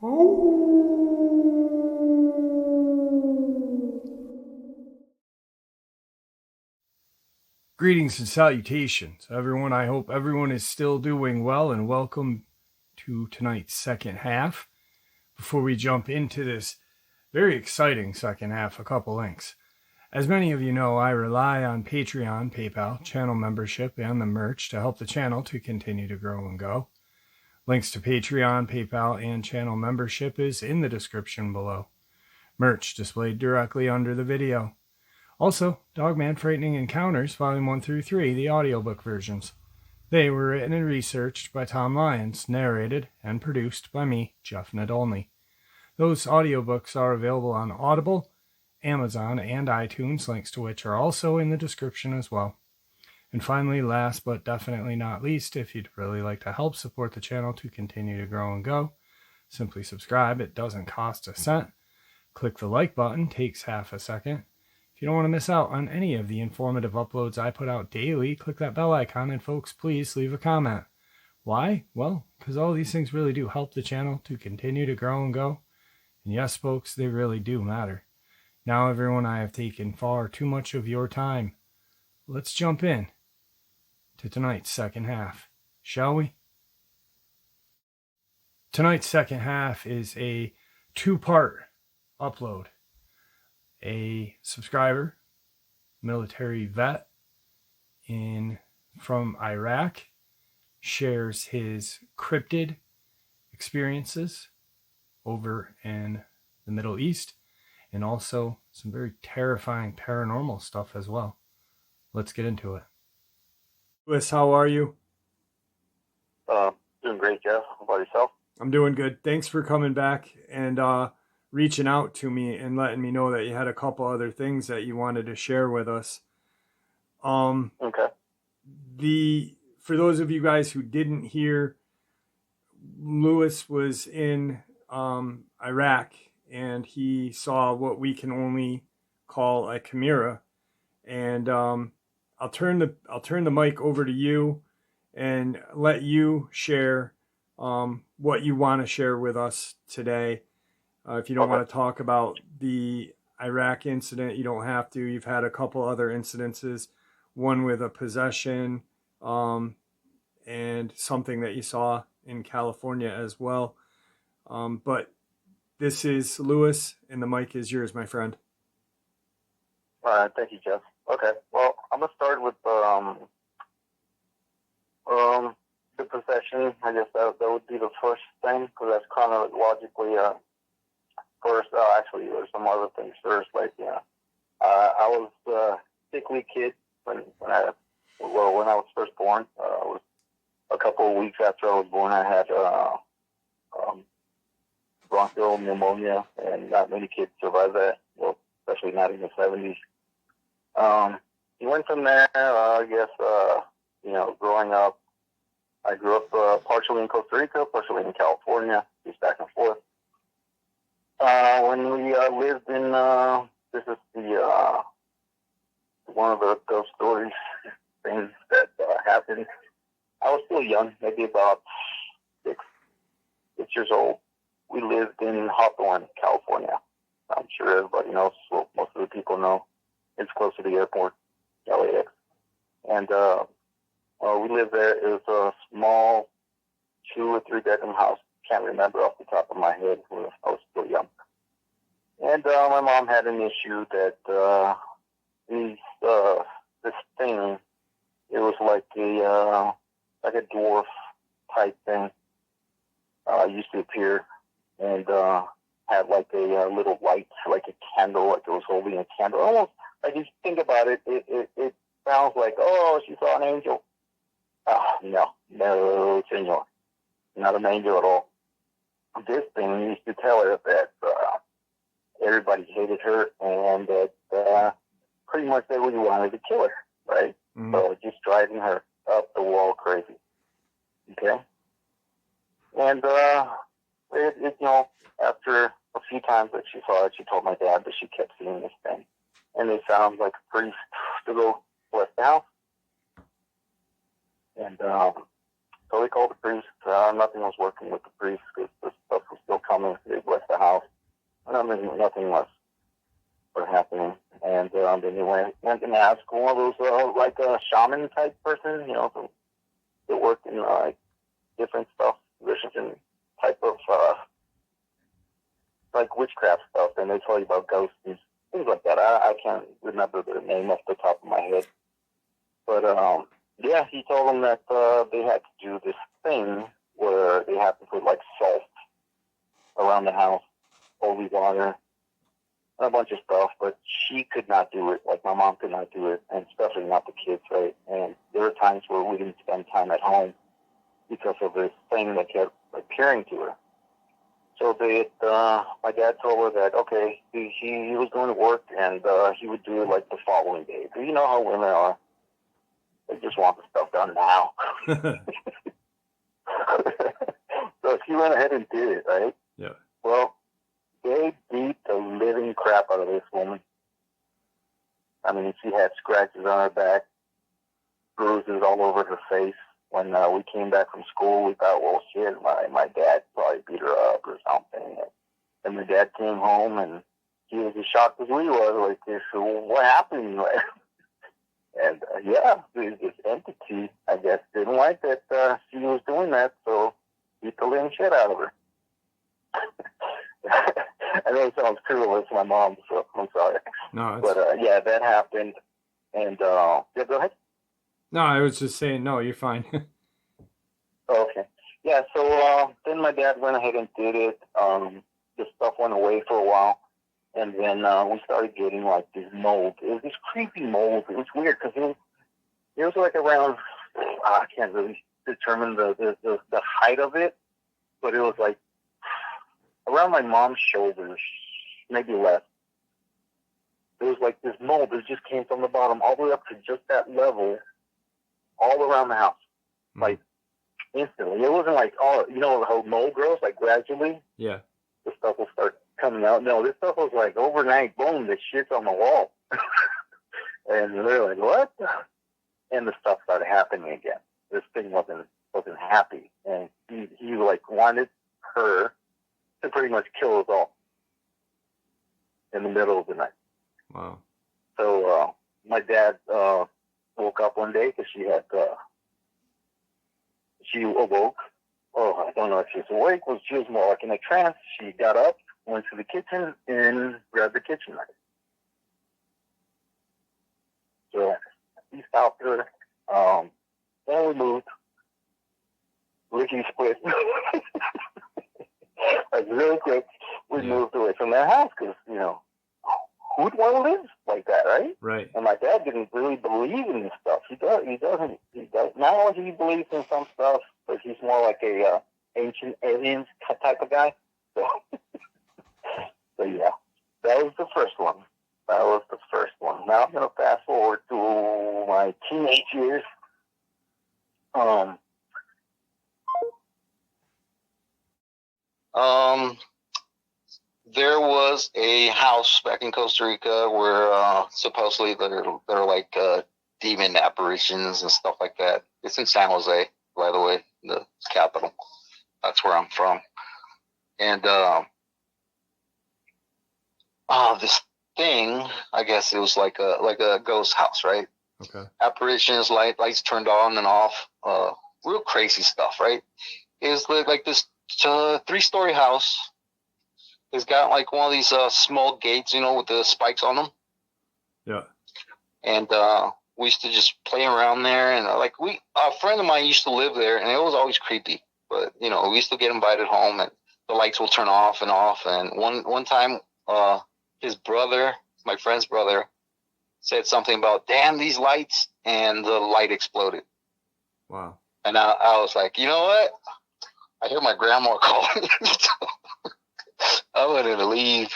Greetings and salutations, everyone. I hope everyone is still doing well, and welcome to tonight's second half. Before we jump into this very exciting second half, a couple links. As many of you know, I rely on Patreon, PayPal, channel membership, and the merch to help the channel to continue to grow and go. Links to Patreon, PayPal, and channel membership is in the description below. Merch displayed directly under the video. Also, Dogman Frightening Encounters, Volume 1 through 3, the audiobook versions. They were written and researched by Tom Lyons, narrated and produced by me, Jeff Nadolny. Those audiobooks are available on Audible, Amazon, and iTunes, links to which are also in the description as well. And finally, last but definitely not least, if you'd really like to help support the channel to continue to grow and go, simply subscribe. It doesn't cost a cent. Click the like button, takes half a second. If you don't want to miss out on any of the informative uploads I put out daily, click that bell icon, and folks, please leave a comment. Why? Well, because all these things really do help the channel to continue to grow and go. And yes, folks, they really do matter. Now, everyone, I have taken far too much of your time. Let's jump in to tonight's second half, shall we? Tonight's second half is a two-part upload. A subscriber, military vet from Iraq, shares his cryptid experiences over in the Middle East, and also some very terrifying paranormal stuff as well. Let's get into it. Louis, how are you? Doing great, Jeff. How about yourself? I'm doing good. Thanks for coming back and reaching out to me and letting me know that you had a couple other things that you wanted to share with us. Okay. For those of you guys who didn't hear, Louis was in Iraq, and he saw what we can only call a Chimera. And I'll turn the mic over to you and let you share what you want to share with us today. If you don't want to talk about the Iraq incident, you don't have to. You've had a couple other incidences, one with a possession and something that you saw in California as well. But this is Louis, and the mic is yours, my friend. All right. Thank you, Jeff. Okay. Well, I'm going to start with the possession. I guess that would be the first thing, because that's chronologically first. Actually, there's some other things first. Like, I was a sickly kid when I was first born. It was a couple of weeks after I was born. I had bronchial pneumonia, and not many kids survive that. Well, especially not in the 70s. You went from there. I guess growing up, I grew up partially in Costa Rica, partially in California, just back and forth. When we lived in, this is the one of those stories, things that happened. I was still young, maybe about six years old. We lived in Hawthorne, California. I'm sure everybody knows. Well, most of the people know. It's close to the airport, LAX. And we lived there. It was a small 2 or 3 bedroom house. Can't remember off the top of my head. I was still young. And my mom had an issue that this thing, it was like a dwarf type thing, used to appear, and had like a little light, like a candle, like it was holding a candle. Almost like, if you think about it, it sounds like, oh, she saw an angel. No, senor, not an angel at all. This thing used to tell her that everybody hated her, and that pretty much they really wanted to kill her, right? Mm-hmm. So just driving her up the wall crazy. Okay? And after a few times that she saw it, she told my dad that she kept seeing this thing. And it sounds like a priest to go bless the house. And so they called the priest. Nothing was working with the priest because the stuff was still coming. went and asked one of those, like a shaman type person, that worked in, different stuff, different type of, like witchcraft stuff, and they tell you about ghosts and things like that. I can't remember the name off the top of my head. But, yeah, he told them that they had to do this thing where they had to put, like, salt around the house, holy water, and a bunch of stuff, but she could not do it. Like, my mom could not do it, and especially not the kids, right? And there were times where we didn't spend time at home because of this thing that kept appearing to her. So my dad told her that, okay, he was going to work, and he would do it, like, the following day. So you know how women are. They just want the stuff done now. So she went ahead and did it, right? Yeah. Well, they beat the living crap out of this woman. I mean, she had scratches on her back, bruises all over her face. When we came back from school, we thought, well, shit, my dad probably beat her up or something. And my dad came home, and he was as shocked as we were. Like, so what happened? And, yeah, this entity, I guess, didn't like that she was doing that, so beat the living shit out of her. I know it sounds cruel. It's my mom, so I'm sorry. No, but, yeah, that happened. And, yeah, go ahead. No, I was just saying, no, you're fine. Okay. Yeah, so then my dad went ahead and did it. The stuff went away for a while. And then we started getting, like, this mold. It was this creepy mold. It was weird because it was like around, I can't really determine the height of it, but it was like around my mom's shoulders, maybe less. It was like this mold that just came from the bottom all the way up to just that level, all around the house, like instantly. It wasn't like, oh, you know how mold grows, like gradually? Yeah. The stuff will start coming out. No, this stuff was like overnight, boom, this shit's on the wall. And they're like, what? And the stuff started happening again. This thing wasn't happy. And he like wanted her to pretty much kill us all in the middle of the night. Wow. So my dad woke up one day because she awoke. Oh, I don't know if she was awake. She was more like in a trance. She got up, went to the kitchen, and grabbed the kitchen knife. So he stopped her. Then we moved. Lickety split. Like really quick, we moved away from that house because, who'd want to live like that, right? Right. And my dad didn't really believe in this stuff. He does. Not only does he believe in some stuff, but he's more like a ancient aliens type of guy. So, so yeah, that was the first one. Now I'm gonna fast forward to my teenage years. There was a house back in Costa Rica where supposedly there are like demon apparitions and stuff like that. It's in San Jose, by the way, the capital. That's where I'm from. And this thing, I guess it was like a ghost house, right? Okay. Apparitions, lights turned on and off, real crazy stuff, right? It's like this 3-story house. It's got like one of these small gates, with the spikes on them. Yeah. And we used to just play around there, and a friend of mine used to live there, and it was always creepy. But we used to get invited home, and the lights will turn off and off. And one time, his brother, my friend's brother, said something about, "Damn these lights," and the light exploded. Wow. And I was like, you know what? I hear my grandma calling. I wanted to leave,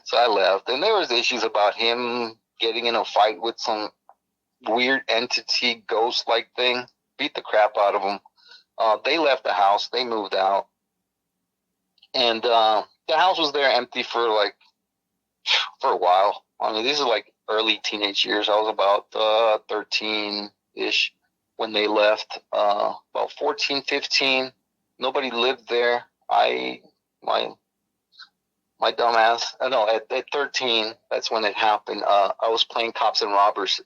so I left. And there was issues about him getting in a fight with some weird entity, ghost-like thing. Beat the crap out of him. They left the house. They moved out. And the house was there empty for a while. I mean, these are like early teenage years. I was about 13-ish when they left. About 14, 15. Nobody lived there. my dumbass. No, at 13, that's when it happened. I was playing cops and robbers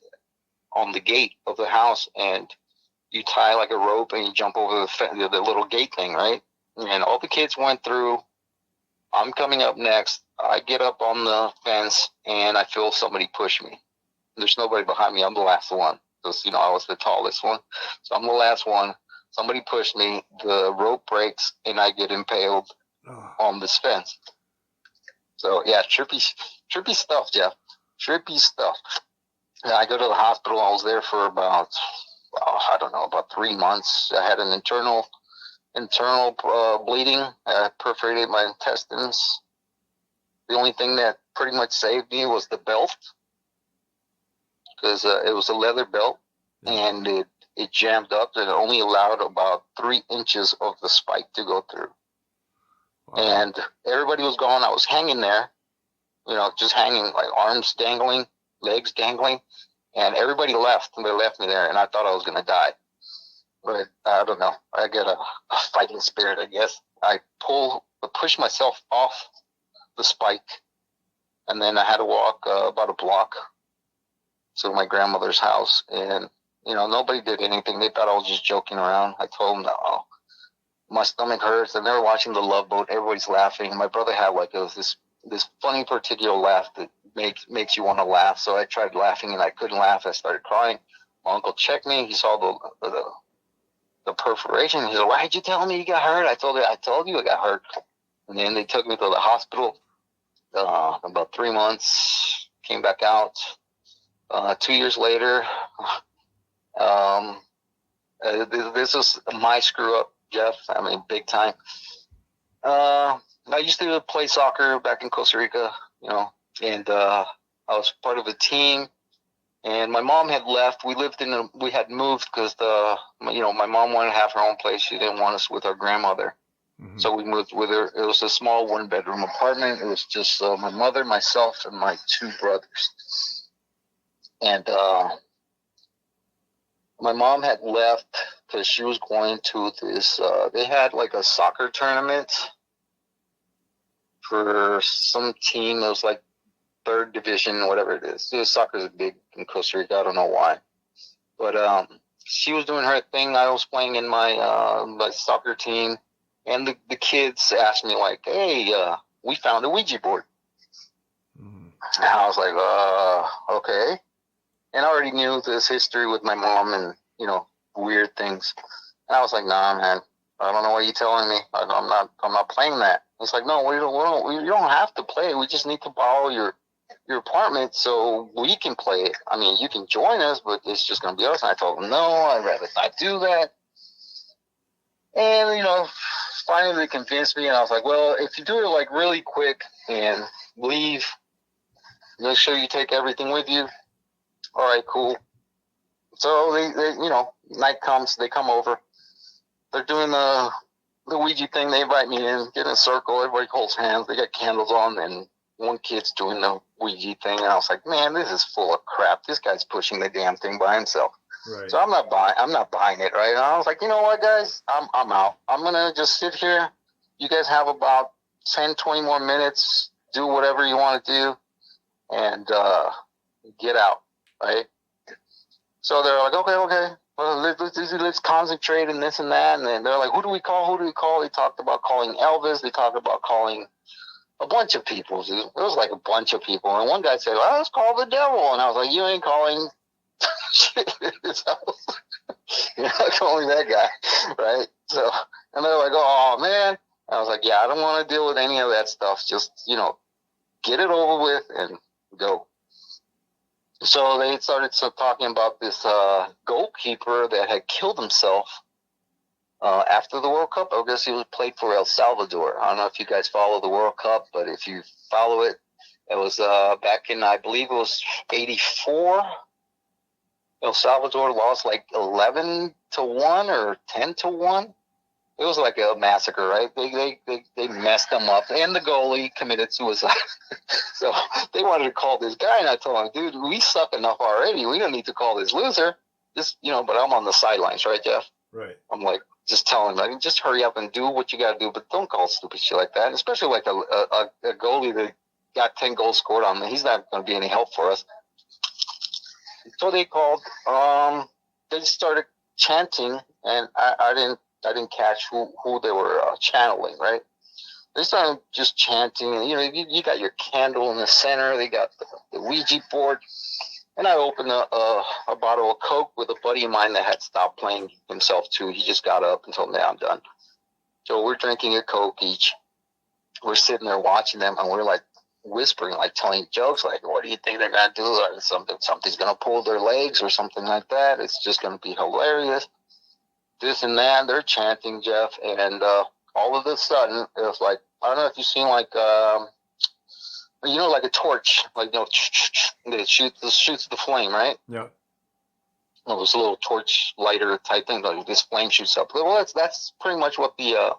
on the gate of the house, and you tie like a rope and you jump over the little gate thing, right? And all the kids went through. I'm coming up next. I get up on the fence, and I feel somebody push me. There's nobody behind me. I'm the last one. Because, I was the tallest one. So I'm the last one. Somebody pushed me. The rope breaks, and I get impaled on this fence. So, yeah, trippy stuff, Jeff. Trippy stuff. And I go to the hospital. I was there for about 3 months. I had an internal bleeding. I perforated my intestines. The only thing that pretty much saved me was the belt, because it was a leather belt, and it jammed up, and it only allowed about 3 inches of the spike to go through. Wow. And everybody was gone. I was hanging there, just hanging, like arms dangling, legs dangling, and everybody left, and they left me there, and I thought I was going to die. But I don't know. I get a fighting spirit, I guess. I push myself off the spike, and then I had to walk about a block to my grandmother's house, and nobody did anything. They thought I was just joking around. I told them, no, my stomach hurts, and they were watching The Love Boat. Everybody's laughing. My brother had this funny particular laugh that makes you want to laugh. So I tried laughing, and I couldn't laugh. I started crying. My uncle checked me. He saw the perforation. He said, "Why did you tell me you got hurt?" I told you I got hurt. And then they took me to the hospital. About 3 months, came back out. 2 years later, this was my screw up, Jeff. I mean, big time. I used to play soccer back in Costa Rica, and I was part of a team. And my mom had left. We had moved because my mom wanted to have her own place. She didn't want us with our grandmother. Mm-hmm. So we moved with her. It was a small 1-bedroom apartment. It was just my mother, myself, and my 2 brothers. And my mom had left because she was going to this, they had like a soccer tournament for some team. It was like 3rd division, whatever it is. Soccer is big in Costa Rica. I don't know why. But she was doing her thing. I was playing in my soccer team. And the kids asked me, like, "Hey, we found a Ouija board." Mm-hmm. And I was like, okay. And I already knew this history with my mom and, weird things. And I was like, "Nah, man, I don't know what you're telling me. I'm not playing that." It's like, "No, you don't have to play. We just need to borrow your apartment so we can play it. I mean, you can join us, but it's just going to be us." And I told them, "No, I'd rather not do that." And, finally they convinced me, and I was like, "Well, if you do it like really quick and leave, make sure you take everything with you." All right, cool. So they night comes, they come over. They're doing the Ouija thing. They invite me in, get in a circle. Everybody holds hands. They got candles on, and one kid's doing the Ouija thing. And I was like, "Man, this is full of crap. This guy's pushing the damn thing by himself." Right. So I'm not buying it, right? And I was like, "You know what, guys? I'm out. I'm gonna just sit here. You guys have about 10, 20 more minutes. Do whatever you want to do, and get out, right?" So they're like, "Okay. Well, let's concentrate and this and that." And then they're like, Who do we call? They talked about calling Elvis. They talked about calling a bunch of people. It was like a bunch of people. And one guy said, "Well, let's call the devil." And I was like, "You ain't calling." You're not calling that guy, right? So, and they're like, "Oh, man." I was like, "Yeah, I don't want to deal with any of that stuff. Just, get it over with and go." So they started talking about this goalkeeper that had killed himself after the World Cup. I guess he was played for El Salvador. I don't know if you guys follow the World Cup, but if you follow it, it was back in, I believe it was 84. El Salvador lost like 11-1 or 10-1. It was like a massacre, right? They messed them up, and the goalie committed suicide. So they wanted to call this guy, and I told him, "Dude, we suck enough already. We don't need to call this loser." But I'm on the sidelines, right, Jeff? Right. I'm like, just telling him, like, just hurry up and do what you got to do, but don't call stupid shit like that. And especially like a goalie that got 10 goals scored on him. He's not going to be any help for us. So they called. They started chanting, and I didn't catch who they were channeling. Right? They started just chanting, and you got your candle in the center. They got the Ouija board. And I opened a bottle of Coke with a buddy of mine that had stopped playing himself too. He just got up and told me, I'm done. So we're drinking a Coke each. We're sitting there watching them, and we're like whispering, like telling jokes, like, what do you think they're going to do? Or something's going to pull their legs or something like that. It's just going to be hilarious. This and that. They're chanting, Jeff. And all of a sudden, it was like, I don't know if you've seen like like a torch, like, that shoots the flame, right? Yeah. Well, it's a little torch lighter type thing, like this flame shoots up. Well, that's pretty much what the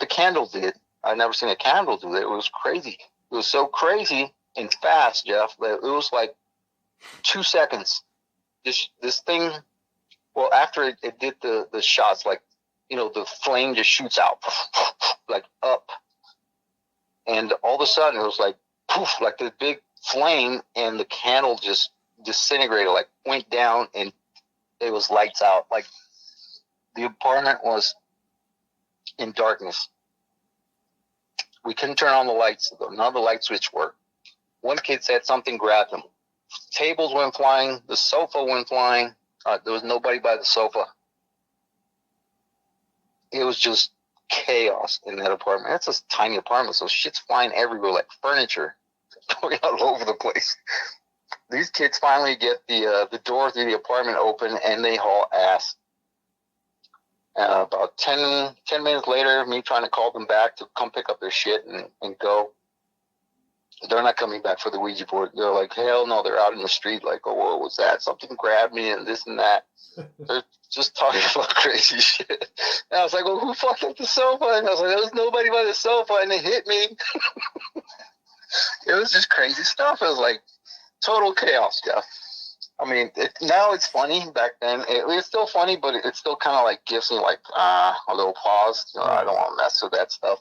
candle did. I've never seen a candle do that. It was crazy. It was so crazy and fast, Jeff, that it was like 2 seconds. This thing, well, after it did the shots, like, the flame just shoots out, like up. And all of a sudden, it was like, poof, like this big flame, and the candle just disintegrated, like went down, and it was lights out. Like the apartment was in darkness. We couldn't turn on the lights. None of the light switch worked. One kid said something grabbed him. Tables went flying. The sofa went flying. There was nobody by the sofa. It was just chaos in that apartment. It's a tiny apartment, so shit's flying everywhere, like furniture going all over the place. These kids finally get the door through the apartment open, and they haul ass. About 10 minutes later, me trying to call them back to come pick up their shit and go. They're not coming back for the Ouija board. They're like, hell no, they're out in the street like, oh, what was that? Something grabbed me and this and that. They're just talking about crazy shit. And I was like, well, who fucked up the sofa? And I was like, there was nobody by the sofa, and it hit me. It was just crazy stuff. It was like total chaos, Jeff. I mean, now it's funny. Back then, it's still funny, but it still kind of like gives me like a little pause. I don't want to mess with that stuff.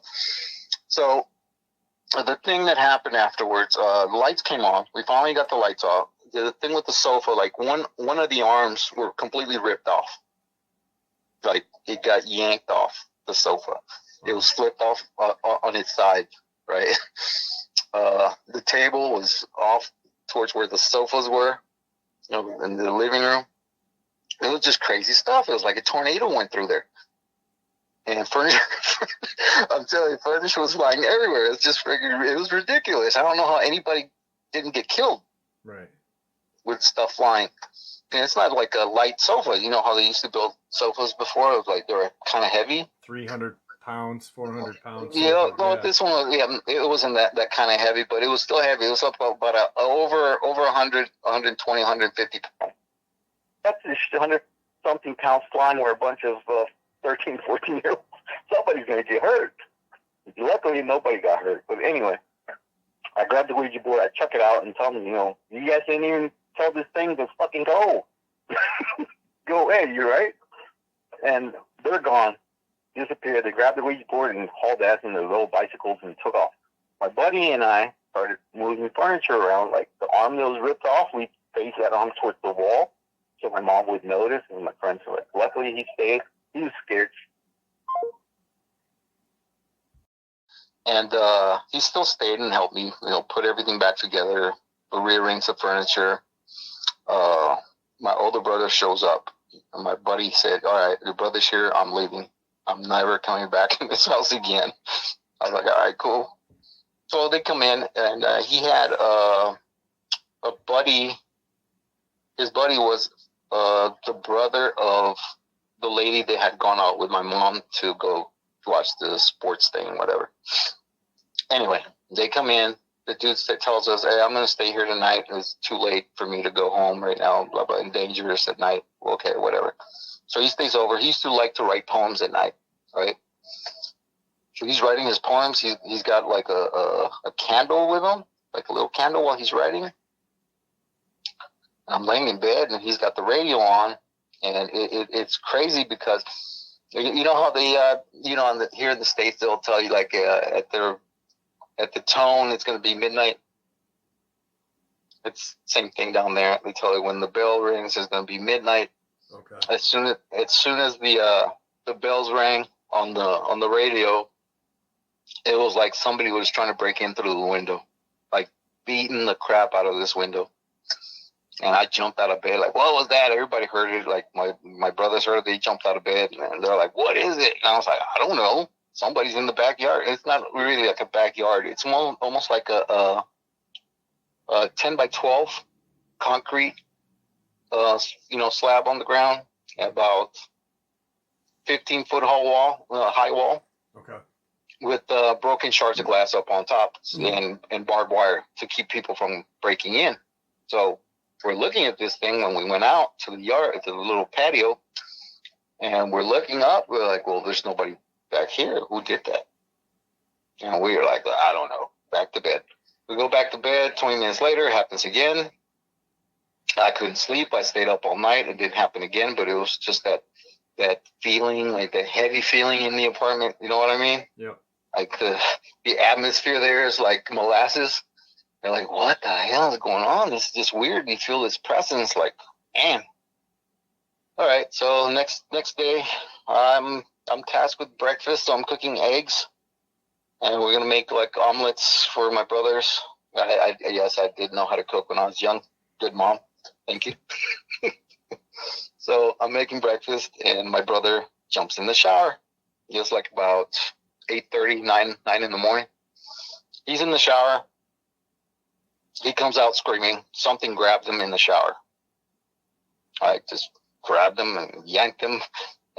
So the thing that happened afterwards, the lights came on. We finally got the lights off. The thing with the sofa, like one of the arms were completely ripped off. Like it got yanked off the sofa. It was flipped off on its side, right? The table was off towards where the sofas were, in the living room. It was just crazy stuff. It was like a tornado went through there. And furniture, I'm telling you, furniture was flying everywhere. It's just freaking, it was ridiculous. I don't know how anybody didn't get killed. Right. With stuff flying. And it's not like a light sofa. You know how they used to build sofas before? It was like they were kind of heavy. 300 pounds, 400 pounds. Yeah, well, this one, it wasn't that kind of heavy, but it was still heavy. It was up about over 100, 120, 150 pounds. That's just 100-something pounds flying where a bunch of 13, 14-year-olds, somebody's going to get hurt. Luckily, nobody got hurt. But anyway, I grabbed the Ouija board, I chuck it out, and tell them, you guys didn't even tell this thing to fucking go. Go away, you right? And they're gone. Disappeared. They grabbed the Ouija board and hauled ass in their little bicycles and took off. My buddy and I started moving furniture around. Like the arm that was ripped off, we faced that arm towards the wall so my mom would notice, and my friends were like, luckily he stayed. He was scared. And he still stayed and helped me, put everything back together, rearrange the furniture. My older brother shows up. And my buddy said, all right, your brother's here, I'm leaving. I'm never coming back in this house again. I was like, all right, cool. So they come in, and he had a buddy. His buddy was the brother of the lady that had gone out with my mom to go watch the sports thing, whatever. Anyway, they come in. The dude tells us, hey, I'm going to stay here tonight. It's too late for me to go home right now, blah, blah, and dangerous at night. Okay, whatever. So he stays over. He used to like to write poems at night, right? So he's writing his poems. He's got like a candle with him, like a little candle while he's writing. I'm laying in bed, and he's got the radio on, and it's crazy because You know how they, here in the States, they'll tell you, like, at the tone, it's going to be midnight. It's the same thing down there. They tell you when the bell rings, it's going to be midnight. Okay. As soon as the bells rang on the radio, it was like somebody was trying to break in through the window, like beating the crap out of this window. And I jumped out of bed, like, what was that? Everybody heard it. Like, my brothers heard it. They jumped out of bed, and they're like, what is it? And I was like, I don't know. Somebody's in the backyard. It's not really like a backyard. It's almost like a 10 by 12 concrete, slab on the ground, about 15-foot high wall. Okay. With broken shards of glass up on top and barbed wire to keep people from breaking in. So we're looking at this thing when we went out to the yard, to the little patio, and we're looking up. We're like, well, there's nobody back here. Who did that? And we were like, I don't know. Back to bed. We go back to bed. 20 minutes later, it happens again. I couldn't sleep. I stayed up all night. It didn't happen again, but it was just that feeling, like that heavy feeling in the apartment. You know what I mean? Yep. Like the atmosphere there is like molasses. They're like, what the hell is going on? It's just weird. You feel this presence, like, man. All right. So next day, I'm tasked with breakfast. So I'm cooking eggs, and we're gonna make like omelets for my brothers. Yes, I did know how to cook when I was young. Good mom. Thank you. So I'm making breakfast, and my brother jumps in the shower. It's like about 8:30, 9 in the morning. He's in the shower. He comes out screaming. Something grabbed him in the shower. I just grabbed him and yanked him,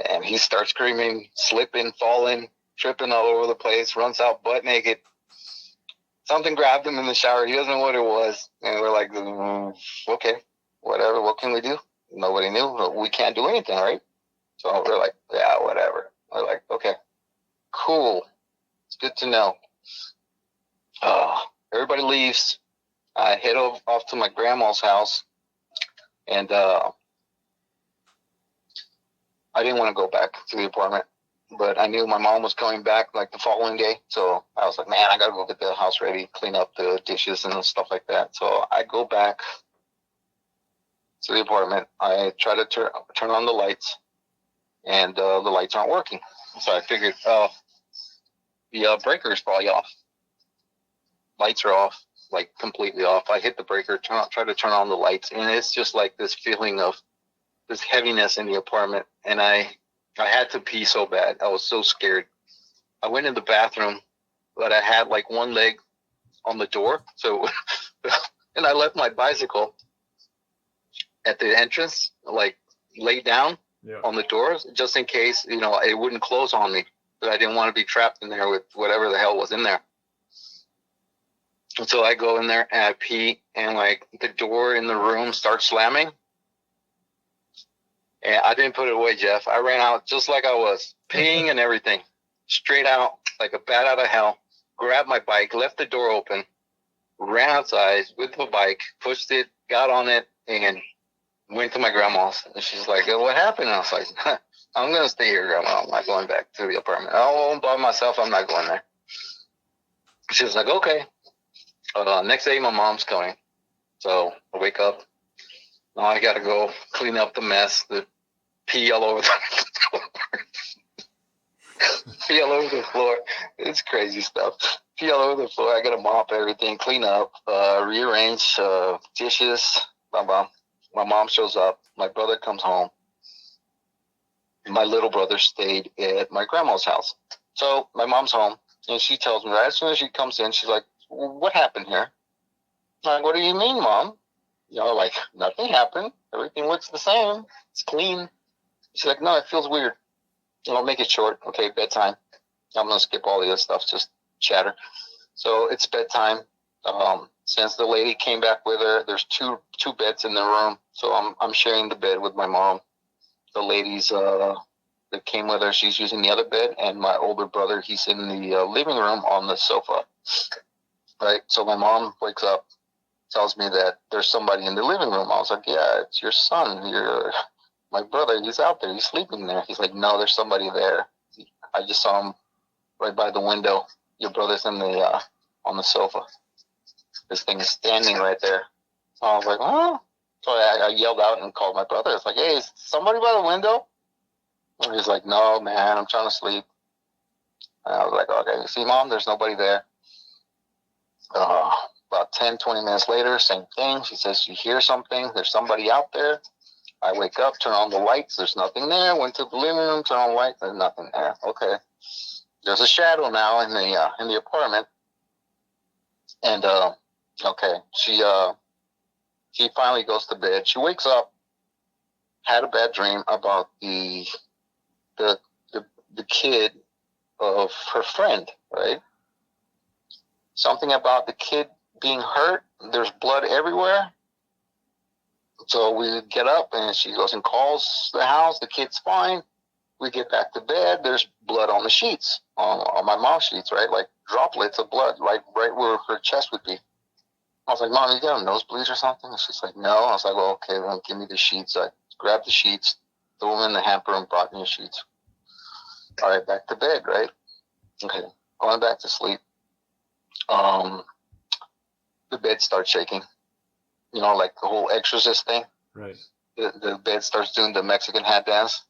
and he starts screaming, slipping, falling, tripping all over the place, runs out butt naked. Something grabbed him in the shower. He doesn't know what it was. And we're like, okay, whatever. What can we do? Nobody knew. We can't do anything, right? So we're like, yeah, whatever. We're like, okay, cool. It's good to know. Everybody leaves. I head off to my grandma's house, and I didn't want to go back to the apartment, but I knew my mom was coming back like the following day, so I was like, man, I gotta go get the house ready, clean up the dishes and stuff like that. So I go back to the apartment. I try to turn on the lights, and the lights aren't working. So I figured, the breaker is probably off. Lights are off, like completely off. I hit the breaker, try to turn on the lights, and it's just like this feeling of this heaviness in the apartment. And I had to pee so bad. I was so scared. I went in the bathroom, but I had like one leg on the door. So, and I left my bicycle at the entrance, like laid down on the doors, just in case, it wouldn't close on me. But I didn't want to be trapped in there with whatever the hell was in there. And so I go in there and I pee, and like the door in the room starts slamming. And I didn't put it away, Jeff. I ran out just like I was, peeing and everything, straight out like a bat out of hell. Grabbed my bike, left the door open, ran outside with the bike, pushed it, got on it, and went to my grandma's. And she's like, what happened? And I was like, I'm going to stay here, Grandma. I'm not going back to the apartment. I'm by myself. I'm not going there. She was like, okay. Next day, my mom's coming. So I wake up. Now I got to go clean up the mess, the pee all over the floor. Pee all over the floor. It's crazy stuff. Pee all over the floor. I got to mop everything, clean up, rearrange dishes. My mom shows up. My brother comes home. My little brother stayed at my grandma's house. So my mom's home, and she tells me right as soon as she comes in, she's like, what happened here? I'm like, what do you mean, Mom? Like, nothing happened. Everything looks the same. It's clean. She's like, no, it feels weird. I'll make it short. Okay, bedtime. I'm going to skip all the other stuff, just chatter. So it's bedtime. Since the lady came back with her, there's two beds in the room. So I'm sharing the bed with my mom. The ladies that came with her, she's using the other bed. And my older brother, he's in the living room on the sofa. Right? So my mom wakes up, tells me that there's somebody in the living room. I was like, yeah, it's your son. my brother, he's out there. He's sleeping there. He's like, no, there's somebody there. I just saw him right by the window. Your brother's in the on the sofa. This thing is standing right there. So I was like, oh. So I yelled out and called my brother. It's like, hey, is somebody by the window? And he's like, no, man, I'm trying to sleep. And I was like, okay, you see, Mom, there's nobody there. About 10, 20 minutes later, same thing. She says, you hear something? There's somebody out there. I wake up, turn on the lights. There's nothing there. Went to the living room, turn on the lights. There's nothing there. Okay. There's a shadow now in the apartment. And, okay, she finally goes to bed. She wakes up, had a bad dream about the kid of her friend, right? Something about the kid being hurt. There's blood everywhere. So we get up and she goes and calls the house. The kid's fine. We get back to bed. There's blood on the sheets, on my mom's sheets, right? Like droplets of blood, right where her chest would be. I was like, Mom, you got a nosebleed or something? And she's like, no. I was like, well, okay, then give me the sheets. I grabbed the sheets, threw them in the hamper, and brought me the sheets. All right, back to bed, right? Okay, going back to sleep. The bed starts shaking. You know, like the whole exorcist thing. Right. The bed starts doing the Mexican hat dance.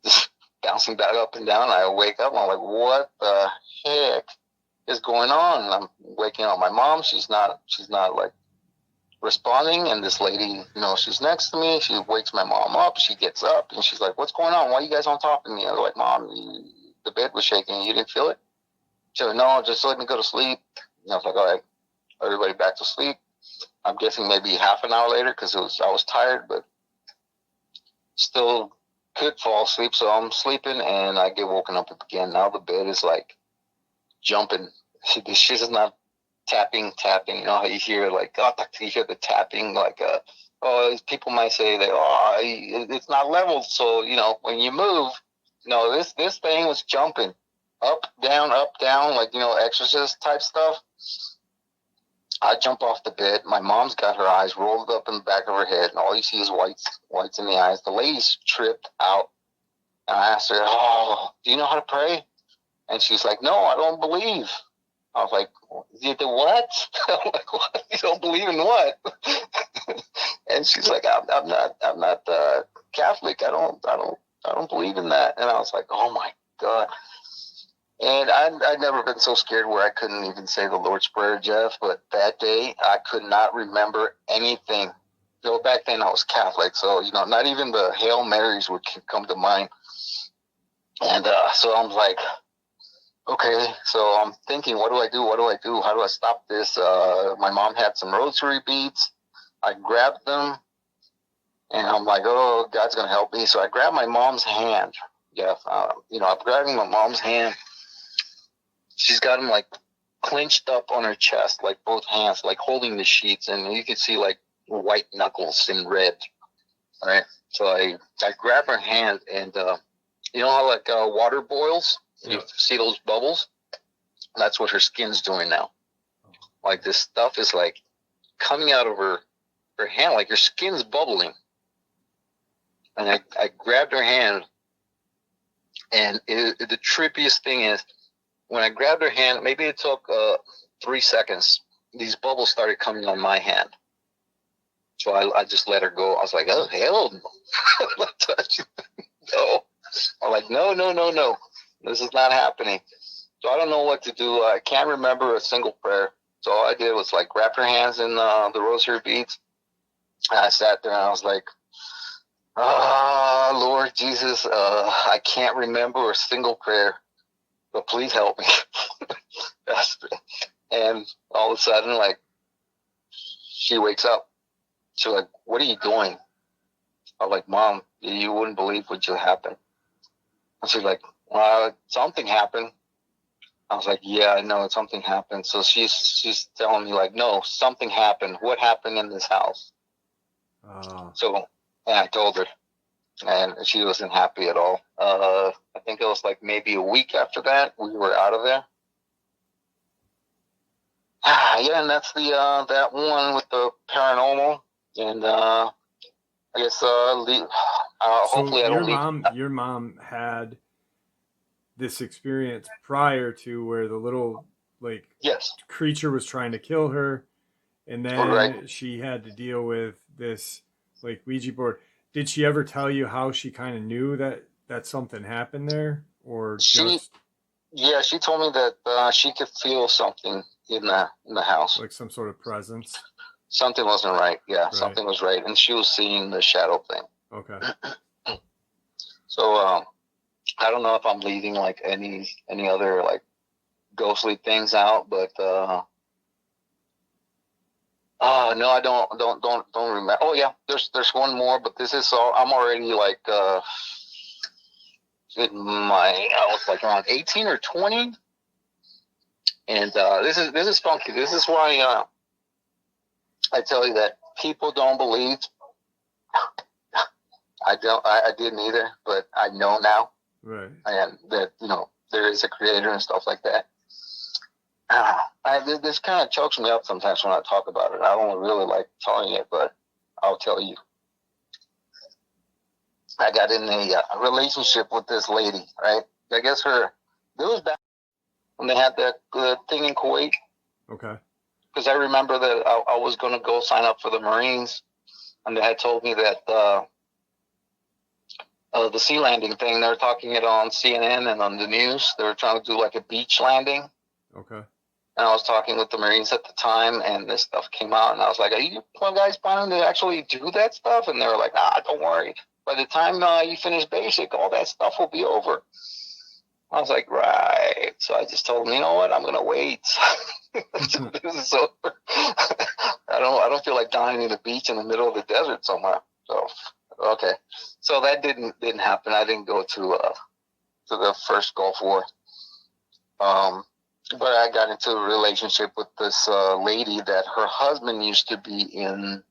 Just bouncing back up and down. I wake up. I'm like, what the heck is going on? And I'm waking up my mom. She's not like responding. And this lady, you know, she's next to me. She wakes my mom up. She gets up and she's like, what's going on? Why are you guys on top of me? I was like, Mom, the bed was shaking. You didn't feel it? She said, no, just let me go to sleep. And I was like, all right, everybody back to sleep. I'm guessing maybe half an hour later because I was tired, but still could fall asleep. So I'm sleeping and I get woken up again. Now the bed is like jumping. She's not tapping. You know how you hear like, oh, you hear the tapping like, people might say that, it's not level. So, you know, when you move, no, this thing was jumping up, down, like, you know, exorcist type stuff. I jump off the bed. My mom's got her eyes rolled up in the back of her head, and all you see is whites in the eyes. The lady's tripped out. And I asked her, oh, do you know how to pray? And she's like, no, I don't believe. I was like, you do what? I'm like, what? You don't believe in what? And she's like, I'm not Catholic. I don't believe in that. And I was like, oh my God. And I'd never been so scared where I couldn't even say the Lord's Prayer, Jeff. But that day, I could not remember anything. You know, back then I was Catholic, so, you know, not even the Hail Marys would come to mind. And so I'm like, okay, so I'm thinking, what do I do? How do I stop this? My mom had some rosary beads. I grabbed them, and I'm like, oh, God's going to help me. So I grabbed my mom's hand. Yeah, you know, I'm grabbing my mom's hand. She's got them like clenched up on her chest, like both hands, like holding the sheets, and you can see like white knuckles in red. All right, so I grab her hand, and you know how like water boils? Yeah. You see those bubbles? That's what her skin's doing now. Like this stuff is like coming out of her hand, like her skin's bubbling. And I grabbed her hand, and the trippiest thing is, when I grabbed her hand, maybe it took 3 seconds. These bubbles started coming on my hand. So I just let her go. I was like, oh, hell no. I'm not touching it. No. I'm like, no. This is not happening. So I don't know what to do. I can't remember a single prayer. So all I did was like wrap her hands in the rosary beads. And I sat there and I was like, Lord Jesus, I can't remember a single prayer. But please help me. And all of a sudden, like, she wakes up. She's like, what are you doing? I'm like, Mom, you wouldn't believe what just happened. And she's like, something happened. I was like, yeah, I know something happened. So she's telling me, like, no, something happened. What happened in this house? So, and I told her. And she wasn't happy at all. I think it was like maybe a week after that, we were out of there. Yeah, and that's the that one with the paranormal. And I guess So hopefully I don't leave. your mom had this experience prior to where the little like Yes, creature was trying to kill her, and right. then she had to deal with this like Ouija board. Did she ever tell you how she kind of knew that something happened there, or She just Yeah, she told me that she could feel something in the house. like some sort of presence? Something wasn't right. Yeah, Right. something was right, and she was seeing the shadow thing. Okay. So I don't know if I'm leaving like any other like ghostly things out, but no, I don't remember. Oh yeah, there's one more, but this is all. I'm already like I was like around 18 or 20, and this is funky. This is why I tell you that people don't believe. I didn't either, but I know now, Right. and that there is a creator and stuff like that. This kind of chokes me up sometimes when I talk about it. I don't really like telling it, but I'll tell you. I got in a relationship with this lady, right? I guess it was back when they had that thing in Kuwait. Okay. Because I remember that I was going to go sign up for the Marines, and they had told me that the sea landing thing, they were talking it on CNN and on the news. They were trying to do like a beach landing. Okay. And I was talking with the Marines at the time, and this stuff came out, and I was like, are you guys planning to actually do that stuff? And they were like, don't worry. By the time you finish basic, all that stuff will be over. I was like, right. So I just told them, you know what? I'm going to wait. This is over. I don't feel like dying in the beach in the middle of the desert somewhere. So, okay. So that didn't happen. I didn't go to the first Gulf War. But I got into a relationship with this lady that her husband used to be in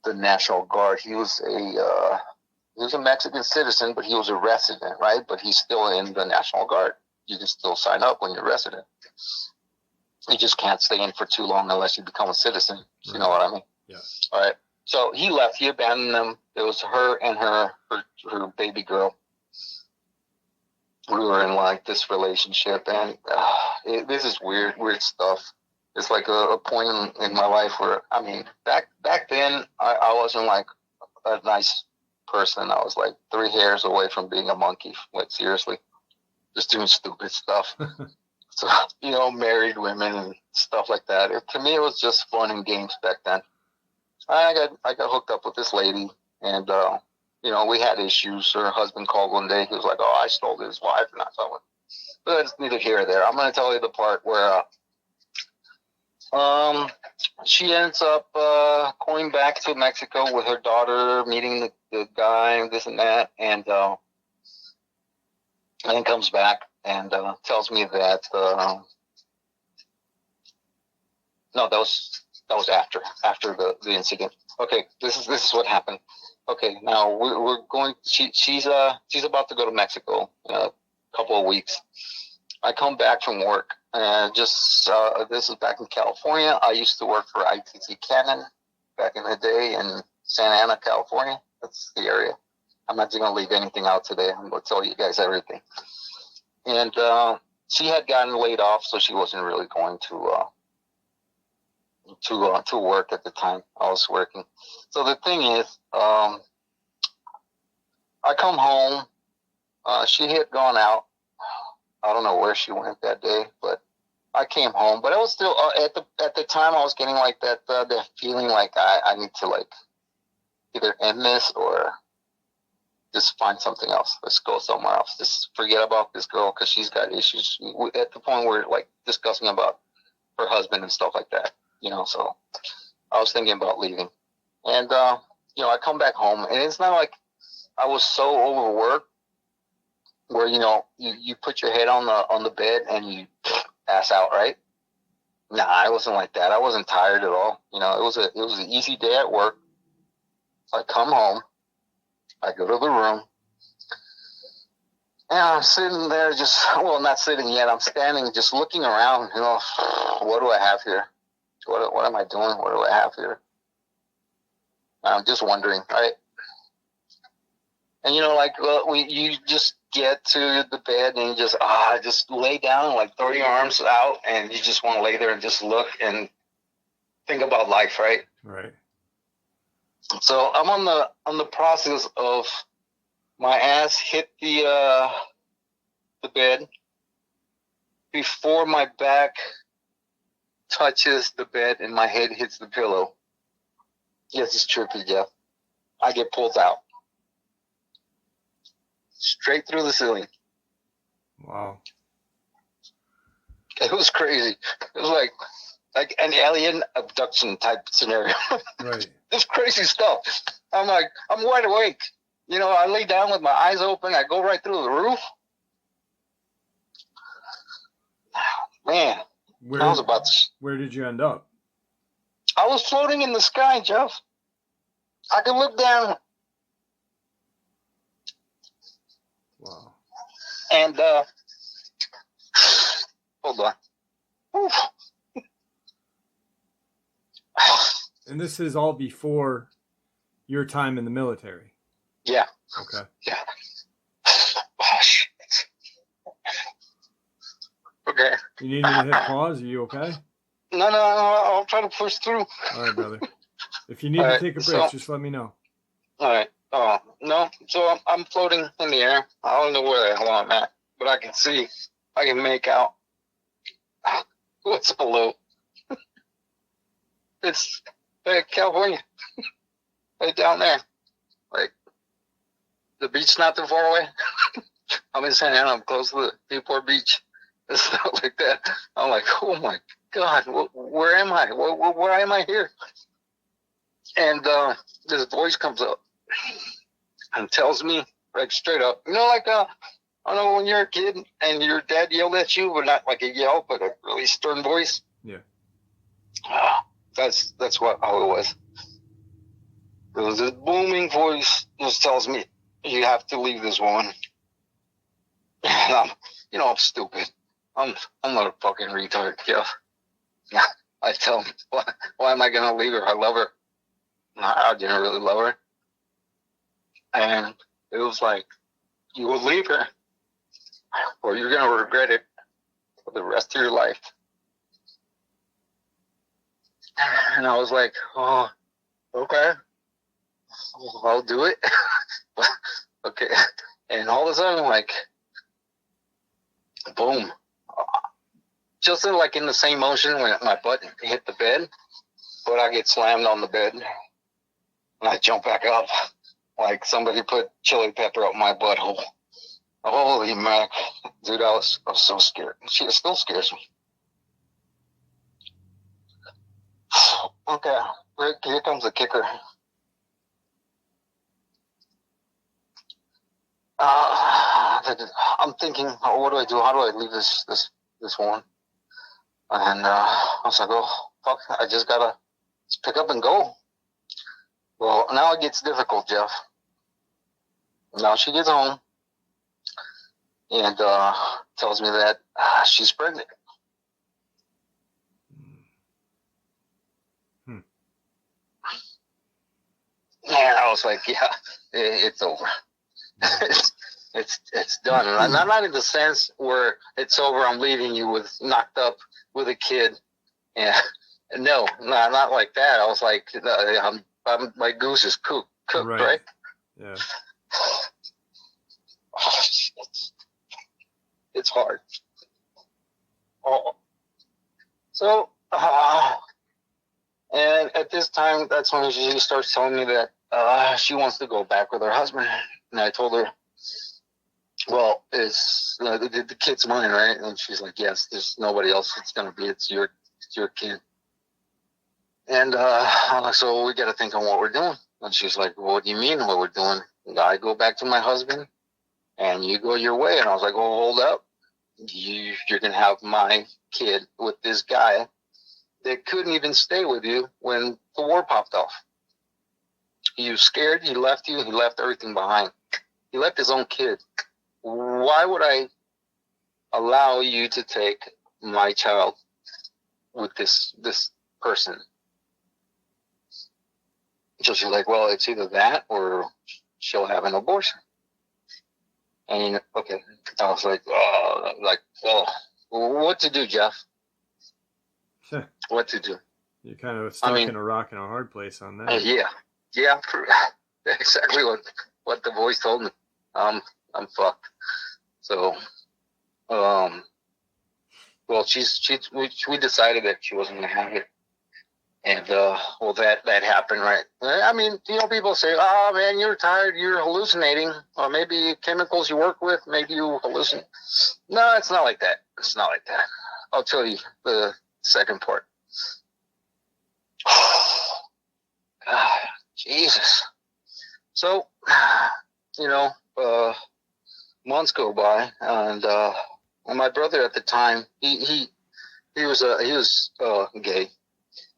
the National Guard. He was a Mexican citizen, but he was a resident, right? But he's still in the National Guard. You can still sign up when you're a resident. You just can't stay in for too long unless you become a citizen. Right. You know what I mean? Yeah. All right. So he left. He abandoned them. It was her and her baby girl. We were in like this relationship, and this is weird stuff. It's like a point in my life where, I mean, back then I wasn't like a nice person. I was like 3 hairs away from being a monkey. Like seriously, just doing stupid stuff. So married women and stuff like that. To me, it was just fun and games back then. I got hooked up with this lady, and we had issues. Her husband called one day. He was like, "Oh, I stole his wife," and I thought, but that's neither here or there. I'm going to tell you the part where she ends up going back to Mexico with her daughter, meeting the guy, and this and that, and then comes back and tells me that no, that was after the incident. Okay, this is what happened. Okay, now we're going. She's about to go to Mexico in a couple of weeks. I come back from work, and this is back in California. I used to work for ITT Cannon back in the day in Santa Ana, California. That's the area. I'm not going to leave anything out today. I'm going to tell you guys everything. And she had gotten laid off, so she wasn't really going to work at the time. I was working. So the thing is, I come home. She had gone out. I don't know where she went that day, but I came home. But I was still at the time I was getting like that feeling like I need to like either end this or just find something else. Let's go somewhere else. Just forget about this girl because she's got issues. At the point where like discussing about her husband and stuff like that. So I was thinking about leaving. And, I come back home, and it's not like I was so overworked where, you put your head on the bed and you pass out, right? Nah, I wasn't like that. I wasn't tired at all. It was an easy day at work. I come home, I go to the room, and I'm sitting there not sitting yet. I'm standing just looking around, what do I have here? What am I doing? What do I have here? I'm just wondering, right? And like you just get to the bed and you just lay down and like throw your arms out and you just want to lay there and just look and think about life, right? Right. So I'm on the process of my ass hit the bed before my back touches the bed and my head hits the pillow. Yes, it's trippy, Jeff. I get pulled out. Straight through the ceiling. Wow. It was crazy. It was like an alien abduction type scenario. Right. This crazy stuff. I'm wide awake. I lay down with my eyes open. I go right through the roof. Man, where did you end up? I was floating in the sky, Jeff. I could look down. Wow. And, hold on. Oof. And this is all before your time in the military? Yeah. Okay. Yeah. Oh, shit. Okay. You need me to hit pause? Are you okay? No, I'll try to push through. All right, brother. If you need to take a break, just let me know. All right. Oh, no. So I'm floating in the air. I don't know where the hell I'm at, but I can see. I can make out what's below. It's California. Right down there. Like, the beach not too far away. I'm in Santa Ana. I'm close to the Newport Beach. And stuff like that. I'm like, oh my God, where am I? Why am I here? And this voice comes up and tells me, like, straight up, I don't know, when you're a kid and your dad yelled at you, but not like a yell, but a really stern voice. Yeah. That's how it was. It was this booming voice just tells me, you have to leave this woman. And I'm stupid. I'm not a fucking retard, Jeff. I tell him, why am I going to leave her? I love her. I didn't really love her. And it was like, you will leave her or you're going to regret it for the rest of your life. And I was like, oh, okay. I'll do it. Okay. And all of a sudden, like, boom. Just in the same motion when my butt hit the bed, but I get slammed on the bed. And I jump back up like somebody put chili pepper up my butthole. Holy mac. Dude, I was so scared. She still scares me. Okay, here comes the kicker. I'm thinking, what do I do? How do I leave this woman? And I was like, oh, fuck, I just gotta pick up and go. Well, now it gets difficult, Jeff. Now she gets home and tells me that she's pregnant. And I was like, yeah, it's over. It's done. And not in the sense where it's over, I'm leaving you knocked up with a kid. Yeah, no, not like that. I was like, my goose is cooked, right? Yeah. Oh, it's hard. Oh, so and at this time, that's when she starts telling me that she wants to go back with her husband. And I told her, well, it's the kid's mine, right? And she's like, yes, there's nobody else it's going to be. It's your kid. And I'm like, so we got to think on what we're doing. And she's like, well, what do you mean what we're doing? And I go back to my husband and you go your way. And I was like, oh, hold up. You're going to have my kid with this guy that couldn't even stay with you when the war popped off. He was scared. He left you. He left everything behind. He left his own kid. Why would I allow you to take my child with this person? So she's like, well, it's either that or she'll have an abortion. And okay, I was like, oh, what to do, Jeff? What to do? You're kind of stuck in a rock and a hard place on that. Yeah, exactly what the voice told me. I'm fucked. So, well, we decided that she wasn't gonna have it, and well, that happened, right? I mean, people say, "Oh man, you're tired, you're hallucinating, or maybe chemicals you work with, maybe you hallucinate." No, it's not like that. It's not like that. I'll tell you the second part. God, Jesus. So, months go by, and my brother at the time, he was gay,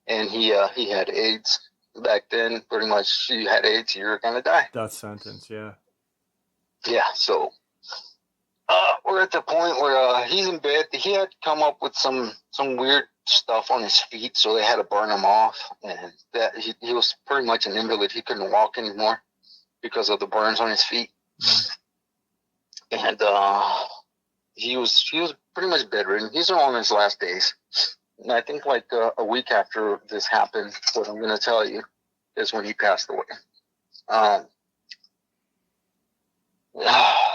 and he had AIDS back then. Pretty much, you had AIDS, you were gonna die. Death sentence, yeah. Yeah. So, we're at the point where he's in bed. He had come up with some weird stuff on his feet, so they had to burn him off, and that he was pretty much an invalid. He couldn't walk anymore because of the burns on his feet. And he was pretty much bedridden. He's on his last days. And I think like a week after this happened, what I'm going to tell you is when he passed away.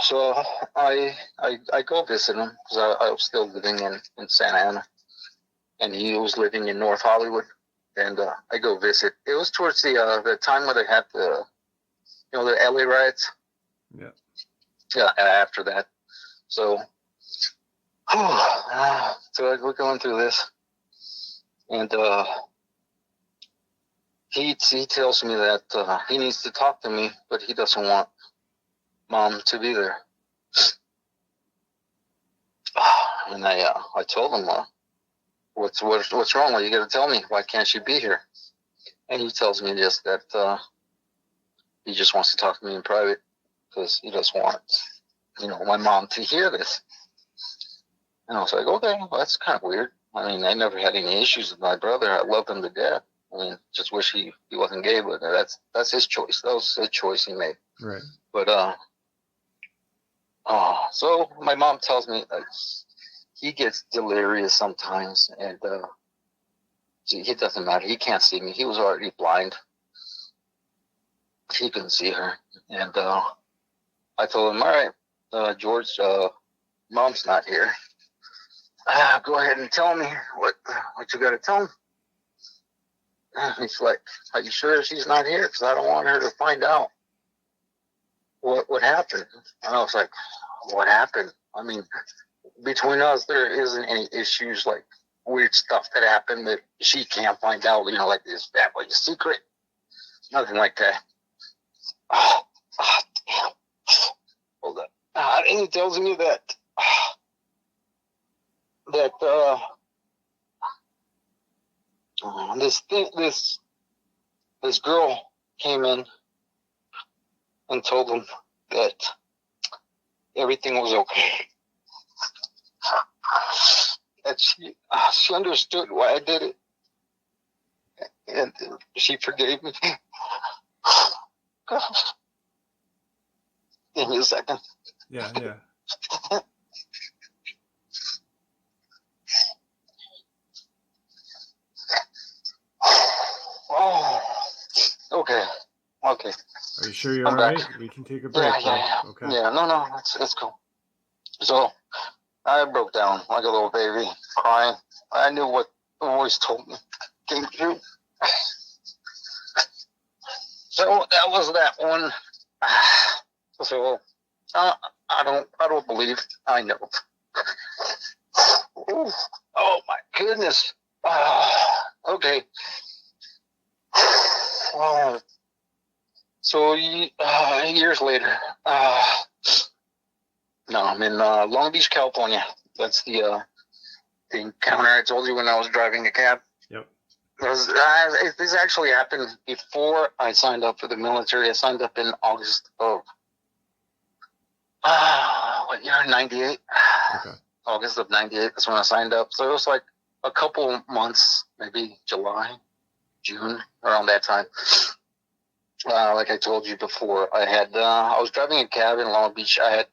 So I go visit him because I was still living in Santa Ana, and he was living in North Hollywood. And I go visit. It was towards the time where they had the LA riots. Yeah. Yeah, after that. So, so we're going through this, and he tells me that he needs to talk to me, but he doesn't want Mom to be there. And I told him, what's wrong? Well, you got to tell me. Why can't she be here? And he tells me just that he just wants to talk to me in private because he doesn't want my mom to hear this. And I was like, okay, well, that's kind of weird. I mean, I never had any issues with my brother. I loved him to death. I mean, just wish he wasn't gay, but that's his choice. That was a choice he made. Right. But so my mom tells me he gets delirious sometimes, and it doesn't matter. He can't see me. He was already blind. He couldn't see her, and I told him, all right, George, Mom's not here. Go ahead and tell me what you got to tell him. He's like, are you sure she's not here? Because I don't want her to find out what happened. And I was like, what happened? I mean, between us, there isn't any issues like weird stuff that happened that she can't find out, like this family secret. Nothing like that. Damn. Hold up. And he tells me that this girl came in and told him that everything was okay. That she understood why I did it, and she forgave me. Give me a second. Yeah. Oh, okay. Are you sure you're all right? We can take a break. Yeah. Okay. Yeah, no, it's cool. So I broke down like a little baby, crying. I knew what the voice told me came true. So that was that one. So I don't believe. I know. Ooh, oh my goodness. Okay. So years later, no, I'm in Long Beach, California. That's the encounter I told you when I was driving a cab. Yep. This actually happened before I signed up for the military. I signed up in August of what year? 98. Okay. August of 98. That's when I signed up. So it was like a couple months, maybe July, June, around that time. Like I told you before, I was driving a cab in Long Beach. I had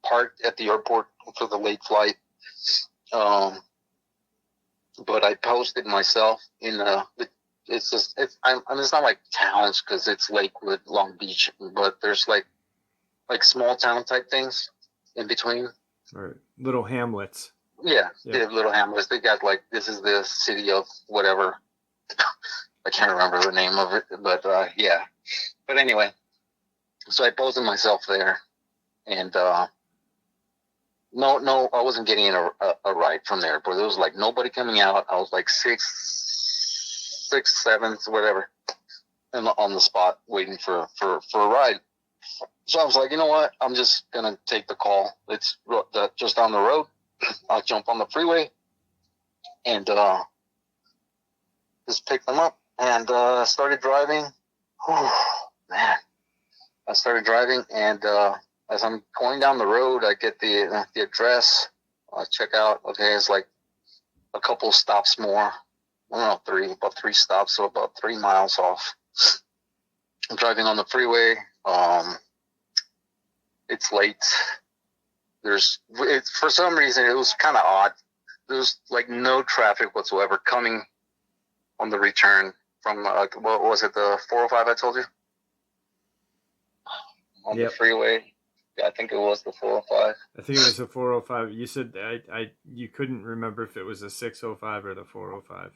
parked at the airport for the late flight. But I posted myself in it's not like towns because it's Lakewood, Long Beach, but there's like small town type things in between. Or little hamlets. Yeah, they have little hamlets. They got like, this is the city of whatever. I can't remember the name of it, but yeah. But anyway, so I posted myself there, and no, I wasn't getting a ride from the airport. There was like nobody coming out. I was like sixth, seventh, whatever, and on the spot waiting for a ride. So I was like, you know what? I'm just gonna take the call. It's just down the road. I'll jump on the freeway and just pick them up and started driving. Whew, man, I started driving, and as I'm going down the road, I get the address. I check out. Okay, it's like a couple stops more. Well, no, about three stops, so about 3 miles off. I'm driving on the freeway. It's late. For some reason, it was kind of odd. There's like no traffic whatsoever coming on the return from, what was it, the 405 I told you? On the freeway. Yeah, I think it was the 405. I think it was the 405. You said you couldn't remember if it was the 605 or the 405.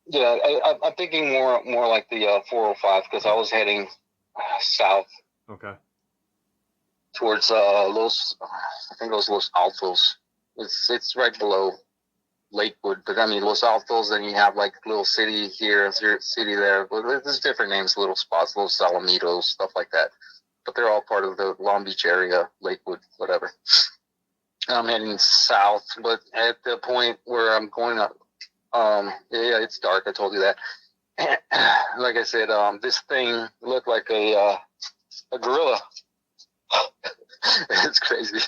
Yeah, I'm thinking more like the 405 because I was heading south. Okay. Towards Los, I think it was Los Altos. It's right below Lakewood, but I mean Los Altos. Then you have like little city here, city there. But there's different names, little spots, little Alamitos, stuff like that. But they're all part of the Long Beach area, Lakewood, whatever. I'm heading south, but at the point where I'm going up, yeah, it's dark. I told you that. Like I said, this thing looked like a gorilla. It's crazy.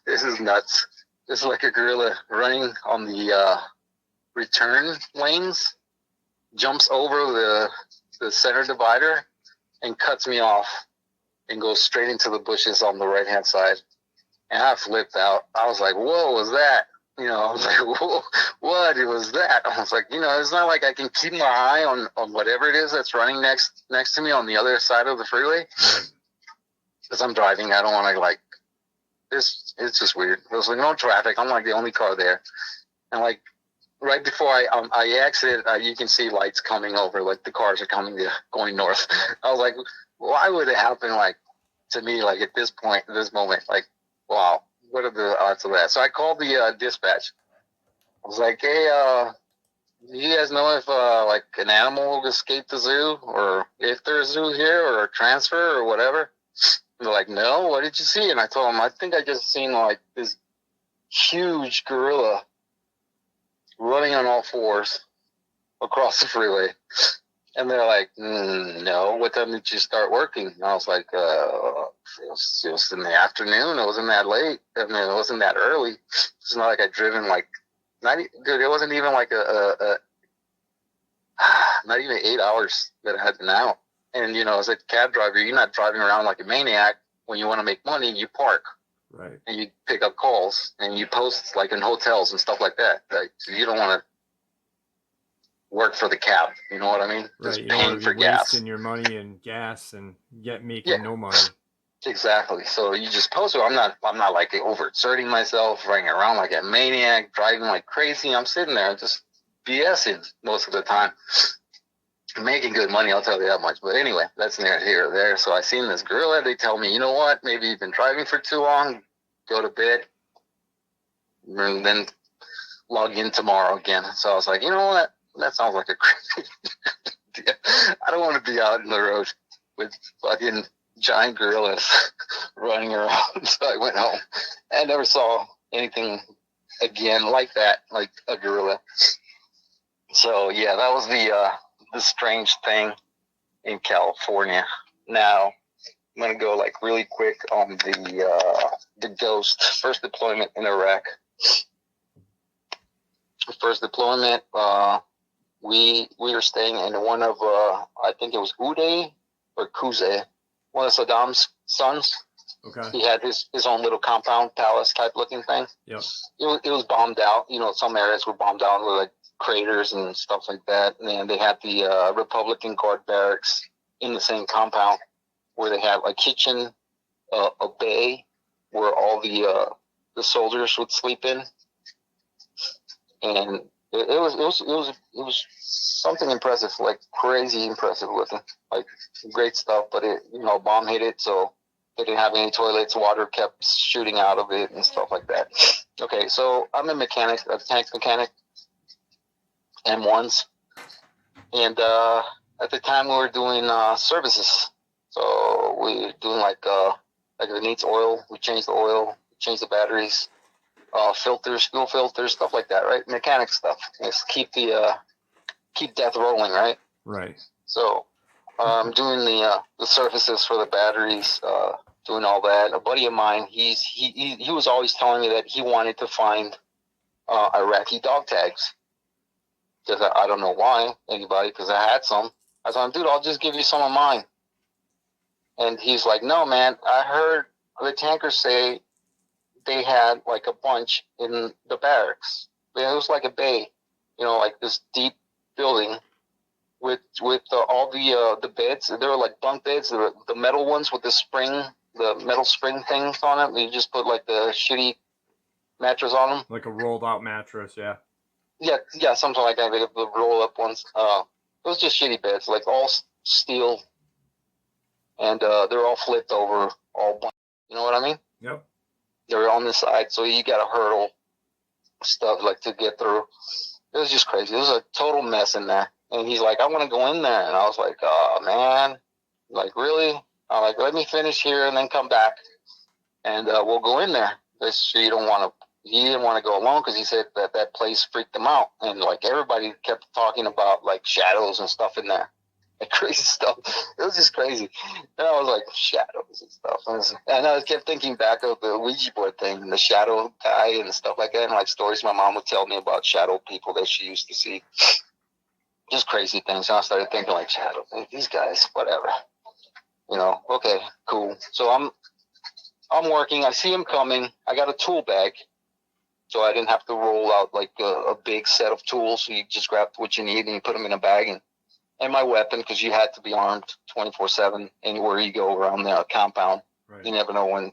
This is nuts. It's like a gorilla running on the return lanes, jumps over the center divider, and cuts me off and goes straight into the bushes on the right-hand side. And I flipped out. I was like, whoa, was that? You know, I was like, whoa, what was that? I was like, you know, it's not like I can keep my eye on whatever it is that's running next to me on the other side of the freeway. Because I'm driving. I don't want to, like, it's just weird. There's like no traffic. I'm like the only car there. And like right before I exit, you can see lights coming over. Like the cars are going north. I was like, why would it happen like to me like at this point, at this moment? Like, wow, what are the odds of that? So I called the dispatch. I was like, hey, do you guys know if like an animal escaped the zoo, or if there's a zoo here, or a transfer or whatever? They're like, no, what did you see? And I told them, I think I just seen like this huge gorilla running on all fours across the freeway. And they're like, no, what time did you start working? And I was like, it was in the afternoon. It wasn't that late. I mean, it wasn't that early. It's not like I'd driven like, dude, it wasn't even like not even 8 hours that I had been out. And, you know, as a cab driver, you're not driving around like a maniac. When you want to make money, you park. Right. And you pick up calls and you post like in hotels and stuff like that. Like, so you don't want to work for the cab. You know what I mean? Right. Just you paying don't want to for be gas. wasting your money and gas and making no money. Exactly. So you just post it. I'm not like overexerting myself, running around like a maniac, driving like crazy. I'm sitting there just BSing most of the time. Making good money, I'll tell you that much. But anyway, that's neither here or there. So I seen this gorilla. They tell me, you know what? Maybe you've been driving for too long. Go to bed. And then log in tomorrow again. So I was like, you know what? That sounds like a crazy idea. I don't want to be out in the road with fucking giant gorillas running around. So I went home. I never saw anything again like that, like a gorilla. So yeah, that was the strange thing in California. Now I'm gonna go like really quick on the ghost first deployment in Iraq. First deployment, we were staying in one of I think it was Uday or Kuze, one of Saddam's sons. Okay. He had his own little compound palace type looking thing. Yep. It was bombed out. You know, some areas were bombed out with like craters and stuff like that. And then they had the Republican Guard barracks in the same compound where they had a kitchen, a bay where all the soldiers would sleep in. And it was something impressive, like crazy impressive looking, like great stuff. But a bomb hit it, so they didn't have any toilets. Water kept shooting out of it and stuff like that. Okay, so I'm a tank mechanic, M1s, and at the time we were doing services. So we were doing like if it needs oil, we change the oil, change the batteries. Filters, fuel filters, stuff like that, right? Mechanic stuff. Just keep death rolling, right? Right. So, doing the surfaces for the batteries, doing all that. A buddy of mine, he was always telling me that he wanted to find Iraqi dog tags. Because I don't know why anybody, because I had some. I told him, dude, I'll just give you some of mine. And he's like, no, man, I heard the tankers say they had like a bunch in the barracks. It was like a bay, like this deep building with all the beds. There were like bunk beds, the metal ones with the metal spring things on it. You just put like the shitty mattress on them. Like a rolled out mattress, yeah. Yeah, something like that. The roll up ones. It was just shitty beds, like all steel, and they're all flipped over, all. You know what I mean? Yep. They're on the side, so you got to hurdle stuff like to get through. It was just crazy. It was a total mess in there. And he's like, I want to go in there. And I was like, oh, man. Like, really? I'm like, let me finish here and then come back. And we'll go in there. He didn't want to go alone because he said that place freaked him out. And, like, everybody kept talking about, like, shadows and stuff in there. Like, crazy stuff. It was just crazy. And I was like, shadows and stuff. And I kept thinking back of the Ouija board thing and the shadow guy and stuff like that. And, like, stories my mom would tell me about shadow people that she used to see. Just crazy things. And I started thinking, like, shadow, these guys, whatever. Okay, cool. So I'm working. I see him coming. I got a tool bag. So I didn't have to roll out, like, a big set of tools. So you just grab what you need and you put them in a bag. And my weapon, because you had to be armed 24/7 anywhere you go around the compound. Right. You never know when,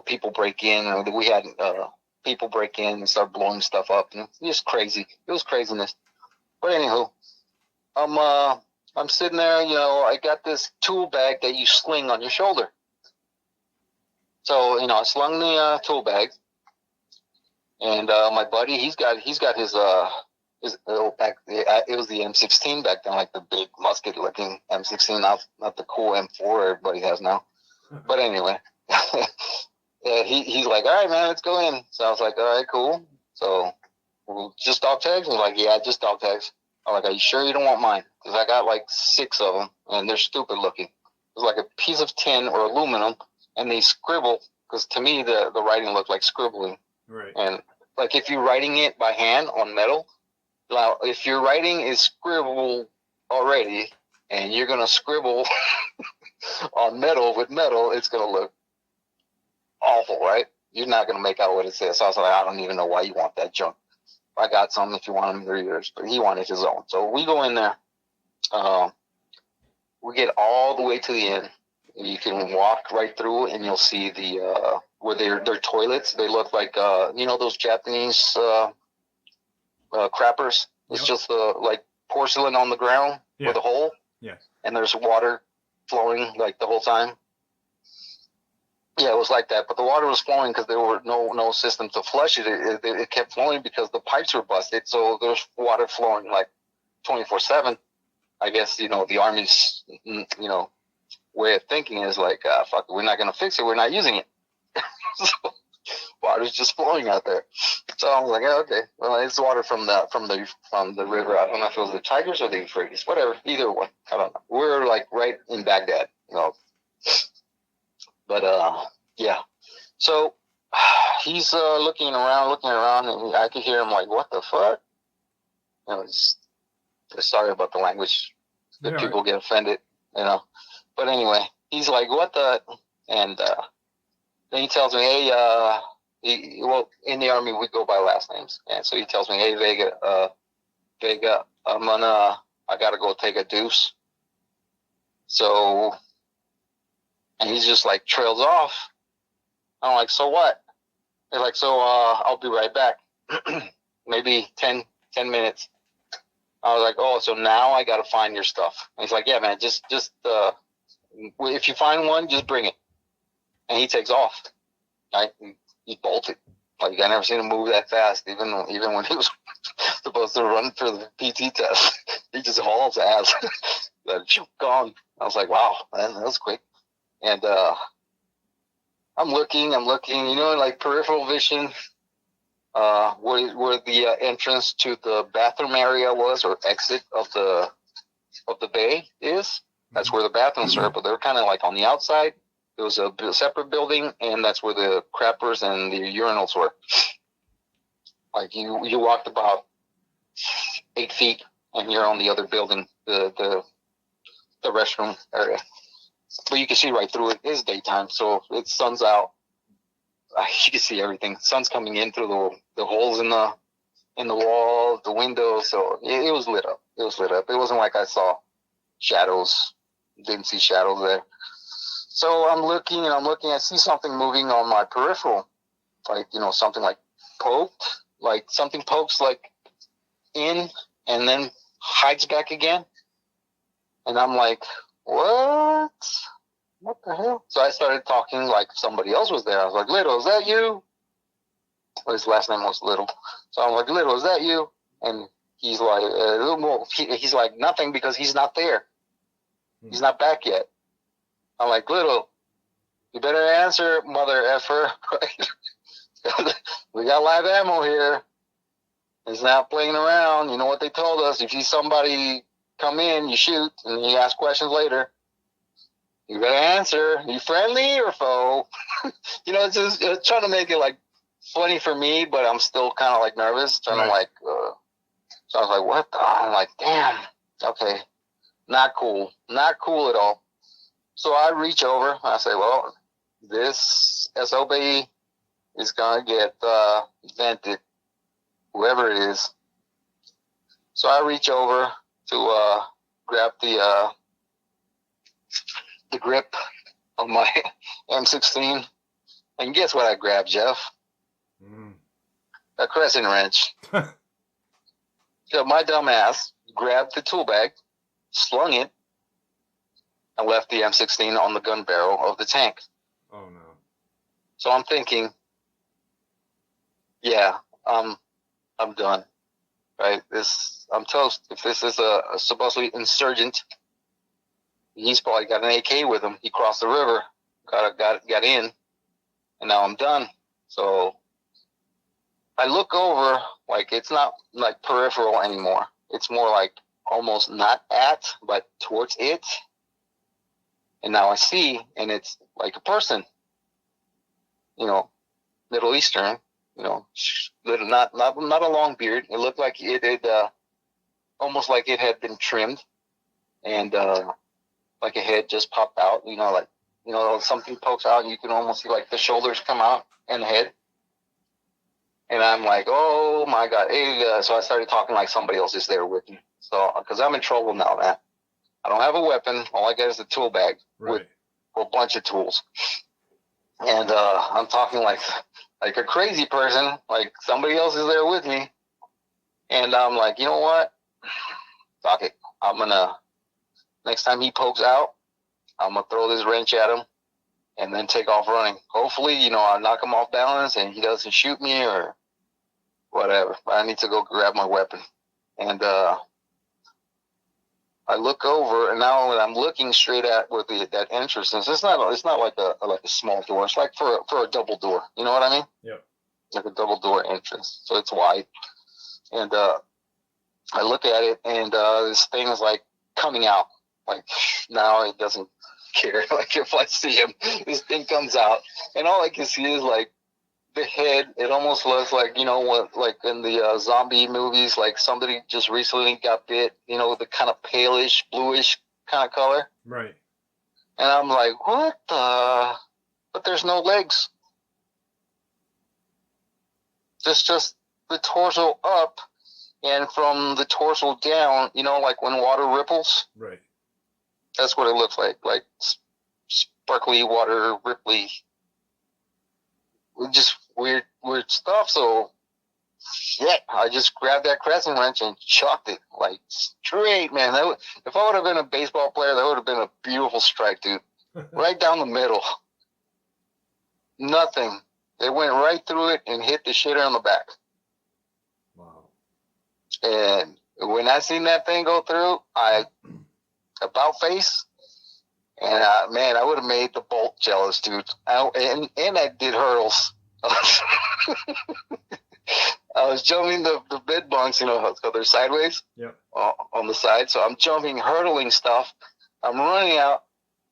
people break in. Or we had people break in and start blowing stuff up. And it's just crazy. It was craziness. But anywho, I'm sitting there. I got this tool bag that you sling on your shoulder. So I slung the tool bag, and my buddy, he's got his it was the M16 back then, like the big musket-looking M16, not the cool M4 everybody has now. But anyway, he's like, all right, man, let's go in. So I was like, all right, cool. So just dog tags? He's like, yeah, just dog tags. I'm like, are you sure you don't want mine? Because I got like 6 of them, and they're stupid looking. It's like a piece of tin or aluminum, and they scribble, because to me the writing looked like scribbling. Right. And like if you're writing it by hand on metal, now, if your writing is scribble already and you're going to scribble on metal with metal, it's going to look awful, right? You're not going to make out what it says. So I was like, I don't even know why you want that junk. I got some if you want them, they're yours. But he wanted his own. So we go in there. We get all the way to the end. You can walk right through and you'll see the where their toilets. They look like, those Japanese crappers. It's just like porcelain on the ground with a hole. Yeah. And there's water flowing like the whole time. Yeah, it was like that. But the water was flowing because there were no system to flush it. It kept flowing because the pipes were busted. So there's water flowing like 24/7. I guess, the Army's, way of thinking is like, fuck, we're not going to fix it. We're not using it. So, water's just flowing out there. So I was like, yeah, okay. Well, it's water from the river. I don't know if it was the Tigers or the Euphrates. Whatever. Either one. I don't know. We're like right in Baghdad, But yeah. So he's looking around, and I could hear him like, "What the fuck?" Sorry about the language. That people get offended, But anyway, he's like, what the? And then he tells me, hey, well, in the Army, we go by last names. And so he tells me, hey, Vega, I got to go take a deuce. So, and he's just like trails off. I'm like, so what? He's like, so I'll be right back. Maybe 10 minutes. I was like, oh, so now I got to find your stuff. And he's like, yeah, man, just if you find one, just bring it. And he takes off. He bolted. Like, I never seen him move that fast, even when he was supposed to run for the PT test. He just hauls ass. Gone. I was like, wow, man, that was quick. And I'm looking, like peripheral vision, where the entrance to the bathroom area was, or exit of the bay is. That's where the bathrooms are, but they're kind of like on the outside. It was a separate building, and that's where the crappers and the urinals were. Like you walked about 8 feet, and you're on the other building, the restroom area. But you can see right through it. It's daytime, so it's sun's out. You can see everything. Sun's coming in through the holes in the wall, the windows. So it was lit up. It wasn't like I saw shadows. Didn't see shadows there. So I'm looking. I see something moving on my peripheral, like something like poked, like something pokes like in and then hides back again. And I'm like, what? What the hell? So I started talking like somebody else was there. I was like, Little, is that you? Well, his last name was Little. So I'm like, Little, is that you? And he's like, he's like, nothing, because he's not there. He's not back yet. I'm like, Little, you better answer, mother effer. We got live ammo here. It's not playing around. You know what they told us? If you see somebody come in, you shoot, and you ask questions later. You better answer. You friendly or foe? It's just trying to make it like funny for me, but I'm still kind of like nervous. Trying to like, so I was like, what the? I'm like, damn. Okay. Not cool at all. So I reach over. I say, well, this SOB is going to get vented, whoever it is. So I reach over to grab the grip on my M16. And guess what I grabbed, Jeff? A crescent wrench. So my dumb ass grabbed the tool bag, slung it, and left the M16 on the gun barrel of the tank. Oh, no. So I'm thinking, yeah, I'm done. Right? I'm toast. If this is a supposedly insurgent, he's probably got an AK with him. He crossed the river, got in, and now I'm done. So I look over, like it's not like peripheral anymore. It's more like almost not at, but towards it. And now I see, and it's like a person, Middle Eastern, not a long beard. It looked like it had, almost like it had been trimmed, and like a head just popped out. Something pokes out, and you can almost see like the shoulders come out and the head. And I'm like, oh my God. Hey, so I started talking like somebody else is there with me. So, because I'm in trouble now, man. I don't have a weapon. All I got is a tool bag with a bunch of tools. And I'm talking like a crazy person, like somebody else is there with me. And I'm like, you know what? Fuck it. Next time he pokes out, I'm going to throw this wrench at him and then take off running. Hopefully, I knock him off balance and he doesn't shoot me or whatever. But I need to go grab my weapon. And I look over, and now when I'm looking straight at where that entrance is, it's not like a small door. It's like for a double door. You know what I mean? Yep. Like a double door entrance. So it's wide. And I look at it, and this thing is like coming out. Like now it doesn't care. Like if I see him, this thing comes out, and all I can see is like the head. It almost looks like what, like in the zombie movies, like somebody just recently got bit. The kind of palish, bluish kind of color. Right. And I'm like, what the? But there's no legs. Just the torso up, and from the torso down, like when water ripples. Right. That's what it looks like sparkly water, ripply, just weird stuff. So, shit, I just grabbed that crescent wrench and chucked it like straight, man. If I would have been a baseball player, that would have been a beautiful strike, dude. Right down the middle. Nothing. It went right through it and hit the shitter on the back. Wow. And when I seen that thing go through, about face, and man, I would have made the Bolt jealous, dude. And I did hurdles. I was jumping the bed bunks, so they're sideways. Yep. On the side. So I'm jumping, hurdling stuff. I'm running out.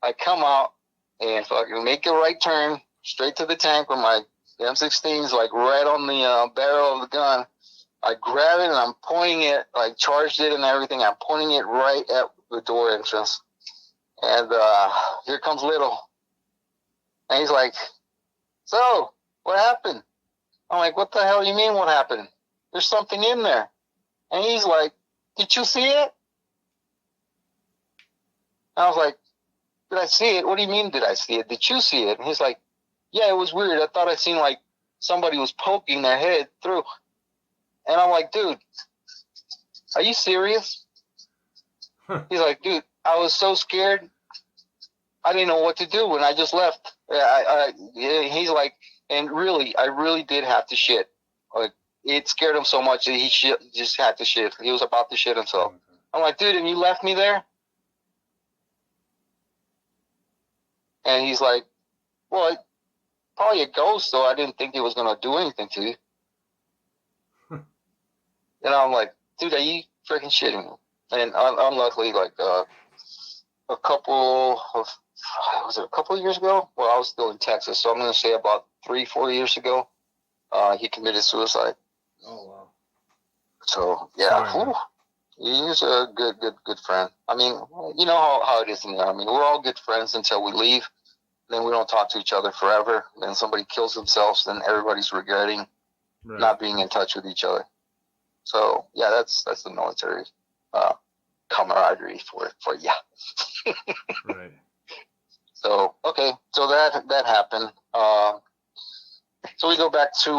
I come out and fucking make a right turn straight to the tank with my M16's like right on the barrel of the gun. I grab it and I'm pointing it, like charged it and everything. I'm pointing it right at the door entrance. And here comes Little. And he's like, so, what happened? I'm like, what the hell do you mean what happened? There's something in there. And he's like, did you see it? I was like, did I see it? What do you mean did I see it? Did you see it? And he's like, yeah, it was weird. I thought I seen like somebody was poking their head through. And I'm like, dude, are you serious? He's like, dude, I was so scared. I didn't know what to do when I just left. He's like, and really, I really did have to shit. Like, it scared him so much that he just had to shit. He was about to shit himself. I'm like, dude, and you left me there? And he's like, well, probably a ghost, so I didn't think it was going to do anything to you. And I'm like, dude, are you freaking shitting me? And unluckily, like a couple of years ago? Well, I was still in Texas, so I'm going to say about 3-4 years ago, he committed suicide. Oh, wow. So, yeah, he's a good friend. I mean, you know how it is in the Army. We're all good friends until we leave. Then we don't talk to each other forever. Then somebody kills themselves. Then everybody's regretting not being in touch with each other. So, yeah, that's the military camaraderie for you. Right. So, okay, so that happened. So we go back to,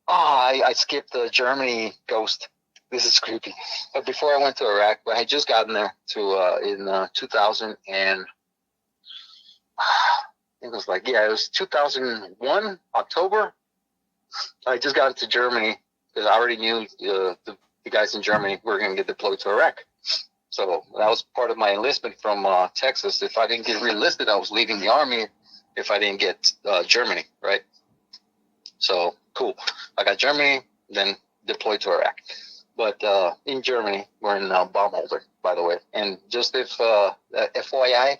I skipped the Germany ghost. This is creepy. But before I went to Iraq, I had just gotten there in 2000 and it was 2001, October. I just got into Germany because I already knew the guys in Germany were going to get deployed to Iraq. So that was part of my enlistment from Texas. If I didn't get re-enlisted, I was leaving the Army if I didn't get Germany, right? So, cool. I got Germany, then deployed to Iraq. But in Germany, we're in Baumholder, by the way. And just FYI,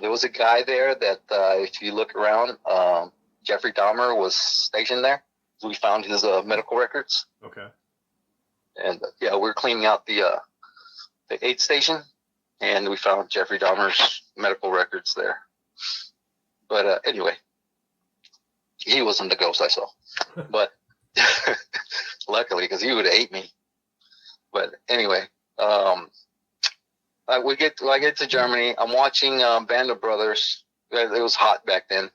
there was a guy there that, if you look around, Jeffrey Dahmer was stationed there. We found his medical records. Okay. And, we're cleaning out the aid station, and we found Jeffrey Dahmer's medical records there. But anyway, he wasn't the ghost I saw. But luckily, because he would have ate me. But anyway, I get to Germany. I'm watching Band of Brothers. It was hot back then,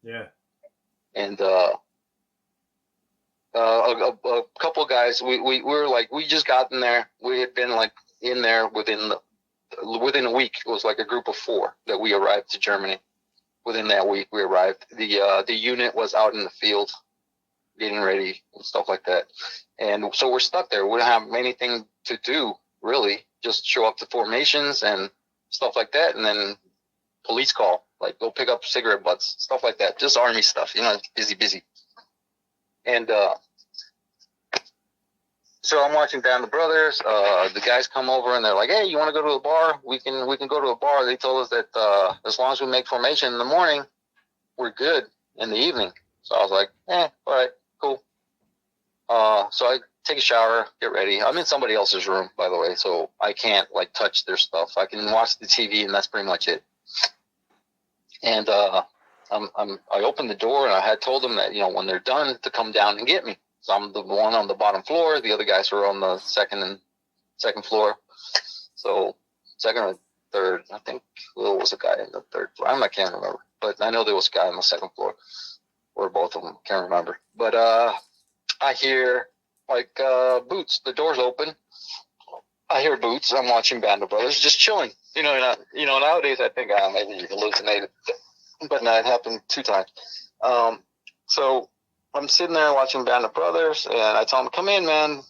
Yeah. And a couple of guys, we were like, we just got in there. We had been like in there within a week. It was like a group of 4 that we arrived to Germany. Within that week, we arrived. The unit was out in the field, getting ready and stuff like that. And so we're stuck there. We don't have anything to do, really. Just show up to formations and stuff like that. And then police call, like go pick up cigarette butts, stuff like that. Just Army stuff, busy. And so I'm watching Band of Brothers. The guys come over and they're like, "Hey, you want to go to a bar? We can go to a bar." They told us that as long as we make formation in the morning, we're good in the evening. So I was like, all right, cool. so I take a shower, get ready. I'm in somebody else's room, by the way, so I can't like touch their stuff. I can watch the TV, and that's pretty much it. And I opened the door, and I had told them that, you know, when they're done, to come down and get me. So I'm the one on the bottom floor. The other guys were on the second floor. So second or third, I think Will was a guy in the third floor. I can't remember, but I know there was a guy on the second floor, or both of them. Can't remember. But I hear like boots. The door's open. I hear boots. I'm watching Band of Brothers, just chilling. You know, nowadays I think I maybe hallucinated, but no, it happened 2 times. So I'm sitting there watching Band of Brothers, and I tell them, "Come in, man."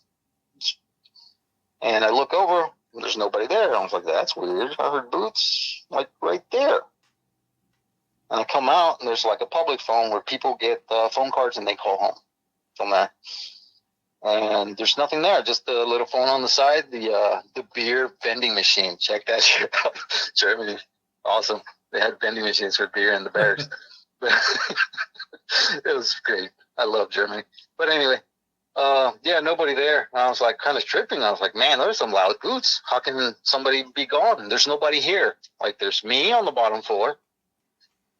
And I look over, and there's nobody there. I was like, "That's weird. I heard boots like right there." And I come out, and there's like a public phone where people get phone cards and they call home from that. And there's nothing there, just a little phone on the side, the beer vending machine. Check that shit out. Germany, awesome. They had vending machines for beer in the barracks. It was great. I love Germany. But anyway, yeah, nobody there. I was like kind of tripping. I was like, man, there's some loud boots. How can somebody be gone? There's nobody here. Like, there's me on the bottom floor.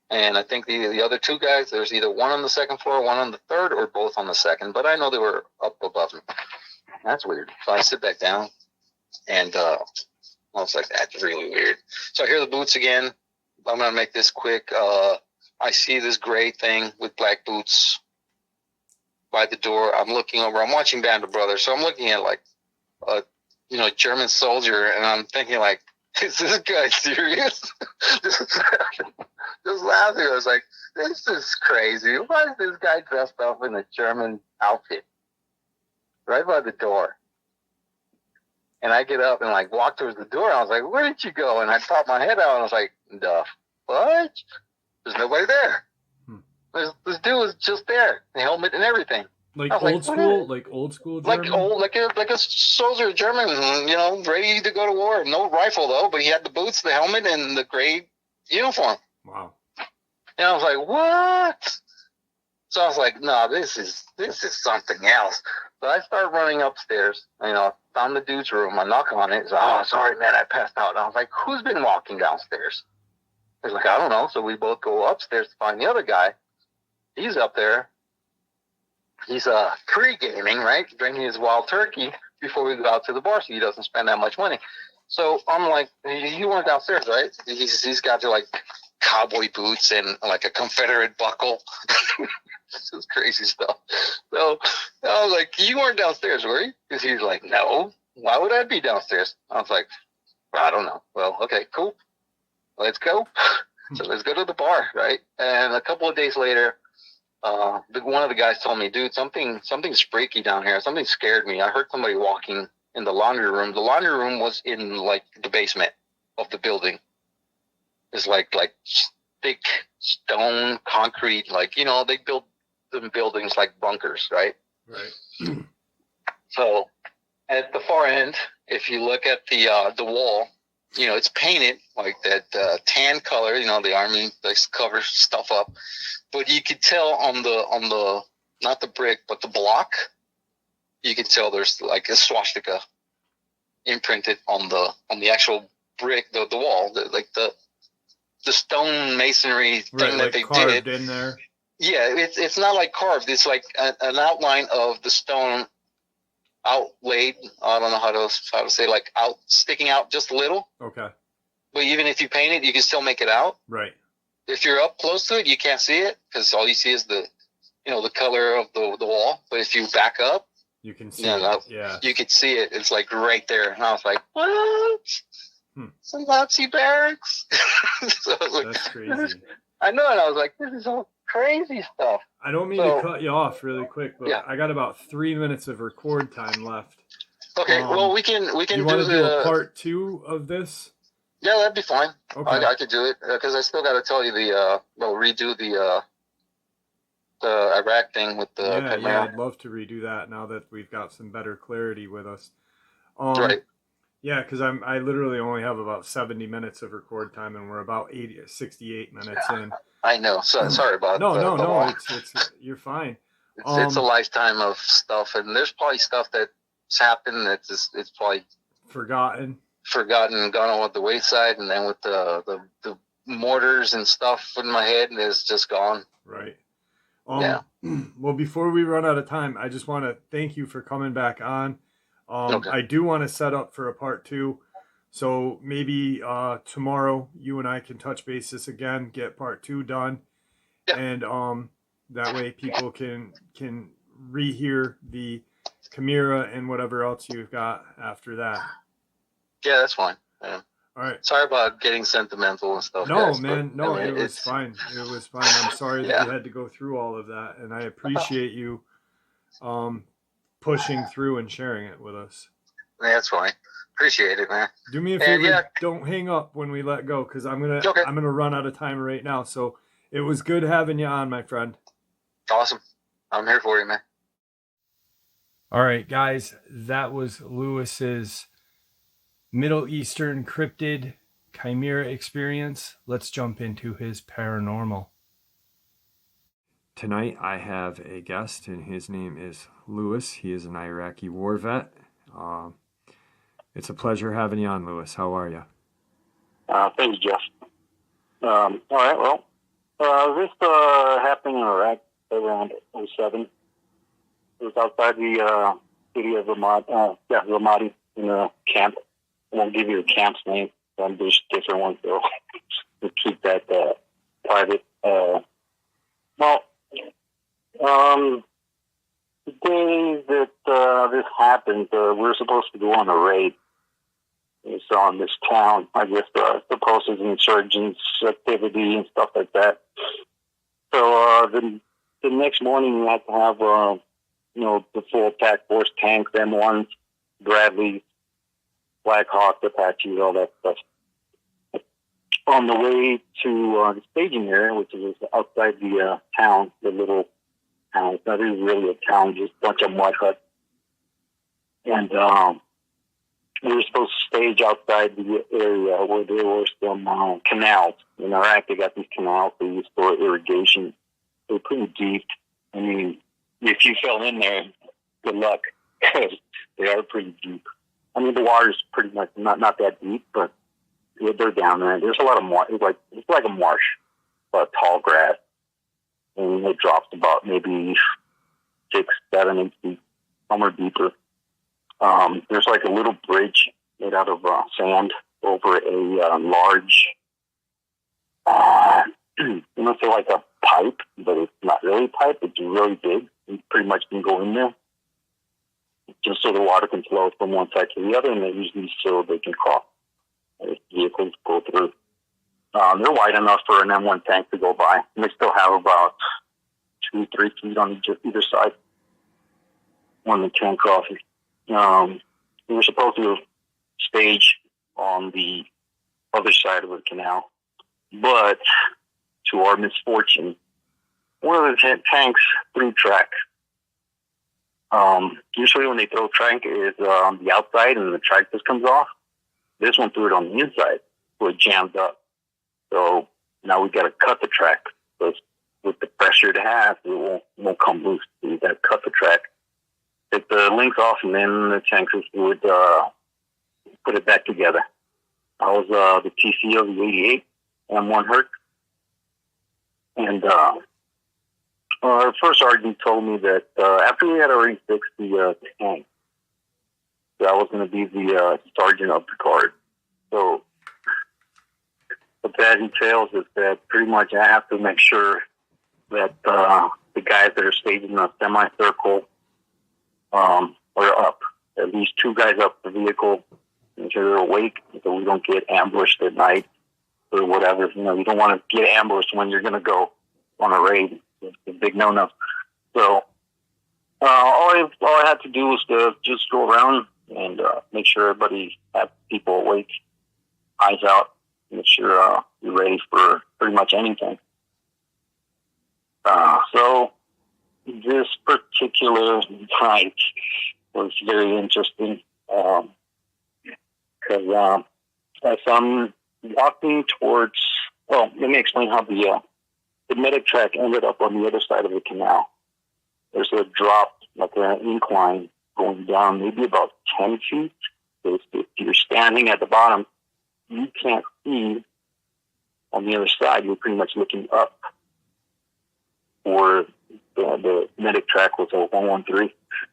And I think the other 2 guys, there's either one on the second floor, one on the third, or both on the second. But I know they were up above me. That's weird. So I sit back down, and I was like, that's really weird. So I hear the boots again. I'm going to make this quick. I see this gray thing with black boots by the door. I'm looking over. I'm watching Band of Brothers. So I'm looking at like a German soldier, and I'm thinking like, is this guy serious? Just laughing. I was like, this is crazy. Why is this guy dressed up in a German outfit right by the door? And I get up and like walk towards the door. I was like, where did you go? And I popped my head out, and I was like, the what? There's nobody there. This dude was just there, the helmet and everything. Like old school German? Like a soldier German, ready to go to war. No rifle though, but he had the boots, the helmet, and the gray uniform. Wow. And I was like, what? So I was like, no, this is something else. So I start running upstairs. Found the dude's room. I knock on it. He's like, oh, sorry, man, I passed out. And I was like, who's been walking downstairs? He's like, I don't know. So we both go upstairs to find the other guy. He's up there. He's pre-gaming, right? Drinking his wild turkey before we go out to the bar, so he doesn't spend that much money. So I'm like, you weren't downstairs, right? He's got like cowboy boots and like a Confederate buckle. This is crazy stuff. So I was like, you weren't downstairs, were you? Because he's like, no. Why would I be downstairs? I was like, I don't know. Well, okay, cool. Let's go. So let's go to the bar, right? And a couple of days later, one of the guys told me, dude, something's freaky down here. Something scared me. I heard somebody walking in the laundry room. The laundry room was in like the basement of the building. It's like thick stone, concrete, they build the buildings like bunkers, right? Right. So at the far end, if you look at the wall, it's painted like that tan color. The army likes to cover stuff up, but you could tell on the not the brick but the block, you can tell there's like a swastika imprinted on the actual brick, the wall, the stone masonry thing that they did in there. Yeah, it's not like carved. It's like an outline of the stone outlaid. I don't know how to say, like out, sticking out just a little. Okay. But even if you paint it, you can still make it out. Right. If you're up close to it, you can't see it because all you see is the color of the wall. But if you back up, you can see it. Yeah. You could see it. It's like right there. And I was like, what? Some Nazi barracks? So I was like, that's crazy. I know, and I was like, this is all crazy stuff. I don't mean to cut you off really quick, but yeah. I got about 3 minutes of record time left. Okay, well, we can you want to do a part 2 of this? Yeah, that'd be fine. Okay. I could do it because I still got to tell you redo the Iraq thing with the Chimera. Yeah, I'd love to redo that now that we've got some better clarity with us. Right. Yeah, because I literally only have about 70 minutes of record time, and we're about 68 minutes in. I know. So, sorry about No, it's you're fine. It's a lifetime of stuff, and there's probably stuff that's happened that's it's probably forgotten and gone on with the wayside, and then with the mortars and stuff in my head, and it's just gone. Right. Yeah. Well, before we run out of time, I just want to thank you for coming back on. Okay. I do want to set up for a part 2. So maybe tomorrow you and I can touch base this again, get part 2 done. Yeah. And that way people can rehear the Chimera and whatever else you've got after that. Yeah, that's fine. Yeah. All right. Sorry about getting sentimental and stuff. No, guys, man. No, I mean, it was fine. It was fine. I'm sorry that you had to go through all of that, and I appreciate you pushing through and sharing it with us. That's fine. Appreciate it, man. Do me a favor. Don't hang up when we let go, because I'm gonna run out of time right now. So it was good having you on, my friend. Awesome. I'm here for you, man. All right, guys. That was Lewis's Middle Eastern cryptid Chimera experience. Let's jump into his paranormal. Tonight I have a guest, and his name is Lewis. He is an Iraqi war vet. It's a pleasure having you on, Lewis. How are you? Thanks, Jeff. All right, well, this happened in Iraq around 07. It was outside the city of Ramadi in a camp. I won't give you the camp's name. There's different ones, so we'll keep that private. The day that this happened, we were supposed to go on a raid. It's on this town. I guess supposed to insurgents activity and stuff like that. So the next morning we had to have the full attack force tanks, M1s, Bradleys, Black Hawk, Apaches, all that stuff. On the way to the staging area, which is outside the town, the little town. It's not even really a town, just a bunch of mud huts. And we were supposed to stage outside the area where there were some canals. In Iraq, they got these canals they use for irrigation. They're pretty deep. I mean, if you fell in there, good luck, because they are pretty deep. I mean, the water's pretty much not that deep, but they're down there. There's a lot of marsh. It's like a marsh, but tall grass, and it drops about maybe 6, 7, 8 feet, somewhere deeper. There's like a little bridge made out of sand over a large, say like a pipe, but it's not really a pipe. It's really big. You pretty much can go in there just so the water can flow from one side to the other, and they usually so they can cross. Vehicles go through. They're wide enough for an M1 tank to go by, and they still have about 2, 3 feet on either side when the tank crosses. We were supposed to stage on the other side of the canal, but to our misfortune, one of the tanks threw track. Usually when they throw track is on the outside and the track just comes off. This one threw it on the inside, so it jammed up. So now we got to cut the track. So with the pressure it has, it won't come loose. So we got to cut the track, take the links off, and then the tankers would put it back together. I was the TC of the 88 M1 Herc, and our first sergeant told me that after we had already fixed the tank, that I was going to be the sergeant of the guard. So what that entails is that pretty much I have to make sure that the guys that are staging in a semicircle are up. At least 2 guys up the vehicle, make sure they're awake so we don't get ambushed at night or whatever. You don't want to get ambushed when you're going to go on a raid. It's a big no-no. So all I had to do was to just go around and make sure everybody had people awake, eyes out, make sure you're ready for pretty much anything. So this particular night was very interesting because as I'm walking towards, let me explain how the medic track ended up on the other side of the canal. there's a drop, like an incline going down, maybe about 10 feet. So if you're standing at the bottom, you can't see on the other side. You're pretty much looking up. Where the medic track was a 113,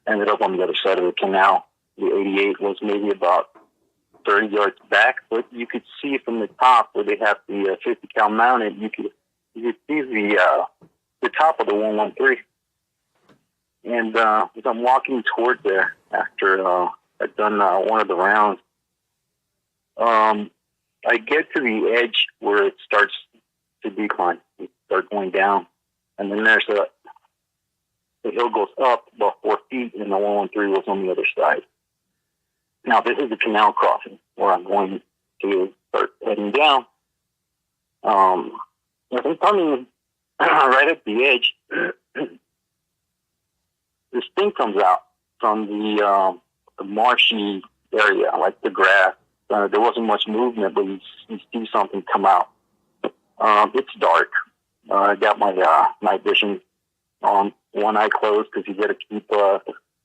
ended up on the other side of the canal. The 88 was maybe about 30 yards back, but you could see from the top where they have the 50 cal mounted. You could see the top of the 113. And as I'm walking toward there after I'd done one of the rounds, I get to the edge where it starts to decline. It starts going down. And then there's the hill goes up about 4 feet, and the 113 was on the other side. Now, this is the canal crossing where I'm going to start heading down. As I'm coming right at the edge, this thing comes out from the marshy area, like the grass. There wasn't much movement, but you see something come out. It's dark. I got my night vision on, one eye closed, because you got to keep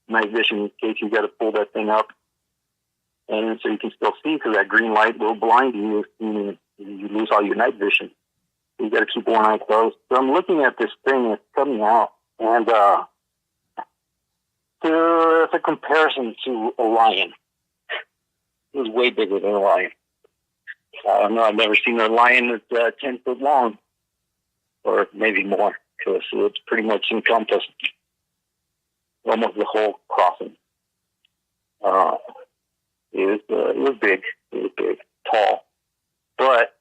night vision in case you got to pull that thing up. And so you can still see, because that green light will blind you if you lose all your night vision. So you got to keep one eye closed. So I'm looking at this thing that's coming out, and there's a comparison to a lion. It was way bigger than a lion. I don't know, I've never seen a lion that's 10 foot long, or maybe more, because it's pretty much encompassed almost the whole crossing. It was big. It was big, tall. But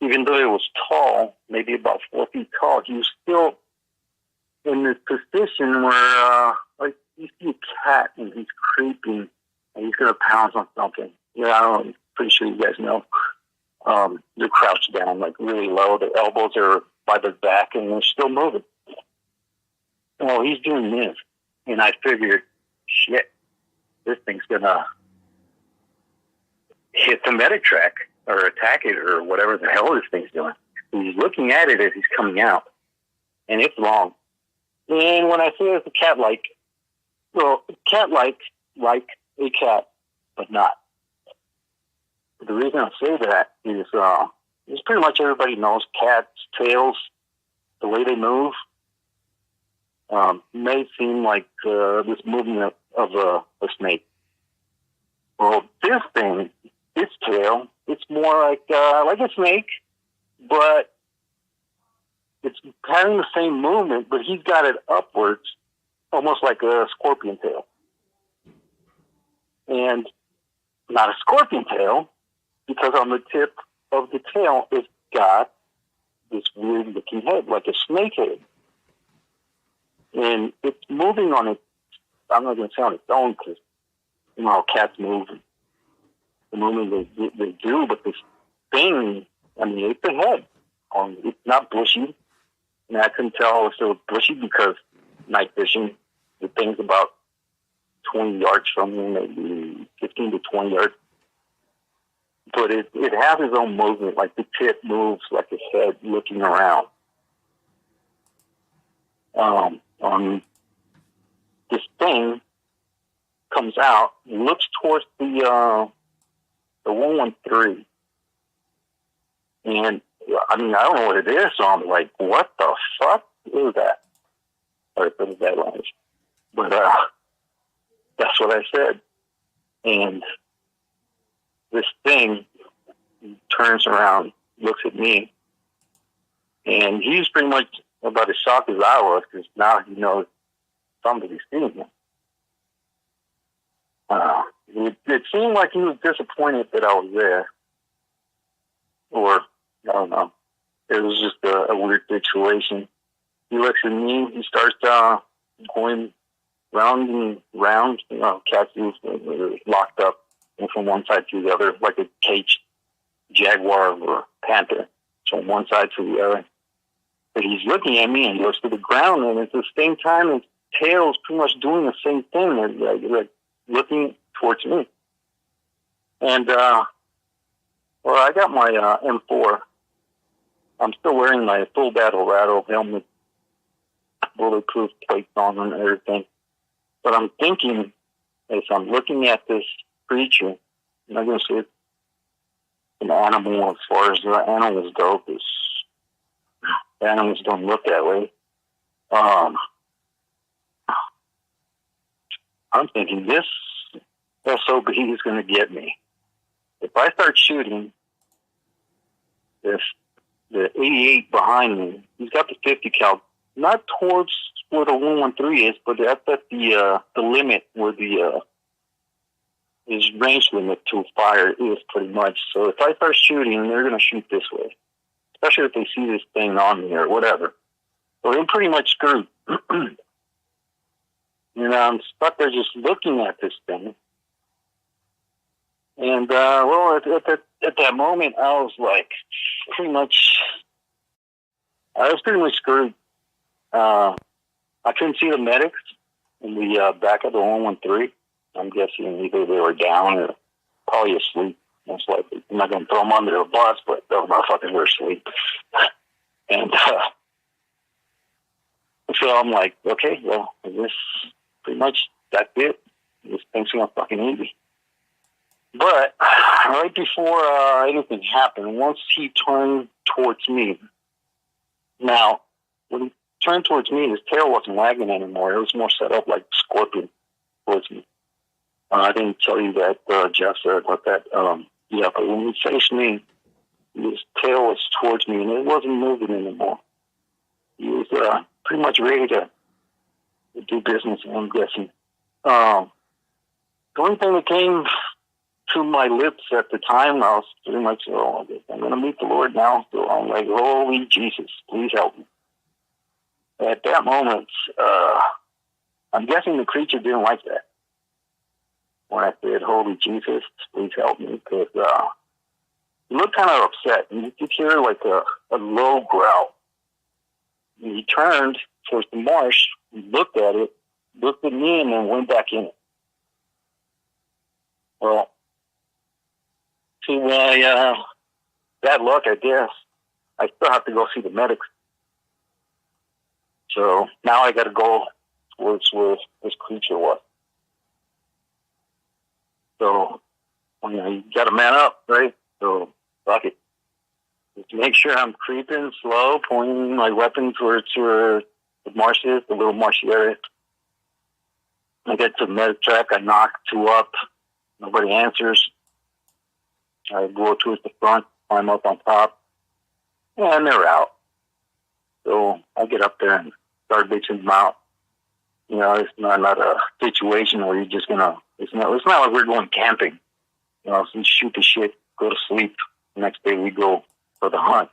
even though it was tall, maybe about 4 feet tall, he was still in this position where, like, you see a cat and he's creeping and he's going to pounce on something. Yeah, I don't know. I'm pretty sure you guys know. They're crouched down, like, really low. Their elbows are by their back and they're still moving. Well, he's doing this. And I figured, shit, this thing's going to hit the medic track or attack it or whatever the hell this thing's doing. He's looking at it as he's coming out, and it's long. And when I say it's a cat-like, well, cat-like, like a cat, but not. The reason I say that is pretty much everybody knows cats' tails, the way they move, may seem like this movement of a snake. Well, this thing, its tail, it's more like a snake, but it's having the same movement, but he's got it upwards, almost like a scorpion tail. And not a scorpion tail, because on the tip of the tail, it's got this weird looking head, like a snake head. And it's moving on its, I'm not going to say on its own, because you know how cats move, the movement they do, but this thing, I mean, it's a head. It's not bushy. And I couldn't tell if it was bushy because night vision, the thing's about 20 yards from me, maybe 15 to 20 yards. But it has its own movement, like the tip moves like a head looking around. This thing comes out, looks towards the 113. And, I mean, I don't know what it is, so I'm like, what the fuck is that? Or what is that language? But that's what I said. And this thing turns around, looks at me, and he's pretty much about as shocked as I was, because now he knows somebody's seeing him. It seemed like he was disappointed that I was there. Or, I don't know. It was just a weird situation. He looks at me, he starts going round and round. You know, cats are locked up from one side to the other, like a caged jaguar or panther, from one side to the other. But he's looking at me and he looks to the ground, and at the same time, his tail is pretty much doing the same thing, like looking towards me. And, well, I got my M4. I'm still wearing my full battle rattle helmet. bulletproof plates on and everything. But I'm thinking, as I'm looking at this creature, I'm not going to say it's an animal as far as the animals go, because animals don't look that way. I'm thinking this SOB is going to get me. If I start shooting, if the 88 behind me, he's got the 50 cal, not towards where the 113 is, but that's at the limit where his range limit to fire is pretty much. So if I start shooting, they're going to shoot this way, especially if they see this thing on me or whatever. So they're pretty much screwed. And I'm stuck there just looking at this thing. And, well, at that moment, I was pretty much screwed. I couldn't see the medics in the back of the 113. I'm guessing either they were down or probably asleep, most likely. I'm not going to throw them under the bus, but those motherfuckers were asleep. And so I'm like, okay, well, I guess pretty much that's it. This thing's going to fucking eat me. But right before anything happened, once he turned towards me, now, when he turned towards me, his tail wasn't wagging anymore. It was more set up like a scorpion towards me. I didn't tell you that, Jeff, said about that. Yeah, but when he faced me, his tail was towards me, and it wasn't moving anymore. He was pretty much ready to do business, I'm guessing. The only thing that came to my lips at the time, I was pretty much, oh, I guess I'm going to meet the Lord now. So I'm like, holy Jesus, please help me. At that moment, I'm guessing the creature didn't like that. When I said, holy Jesus, please help me, because he looked kind of upset. And you could hear like a low growl. And he turned towards the marsh, he looked at it, looked at me, and then went back in it. Well, to my bad luck, I guess, I still have to go see the medics. So now I got to go towards where this creature was. So, you got to man up, right? So, fuck it. Just make sure I'm creeping slow, pointing my weapon towards where the marsh is, the little marshy area. I get to the medic track, I knock 2 up, nobody answers. I go towards the front, climb up on top, and they're out. So I get up there and start bitching them out. You know, it's not a situation where you're just gonna. It's not like we're going camping. You know, so you shoot the shit, go to sleep. The next day we go for the hunt.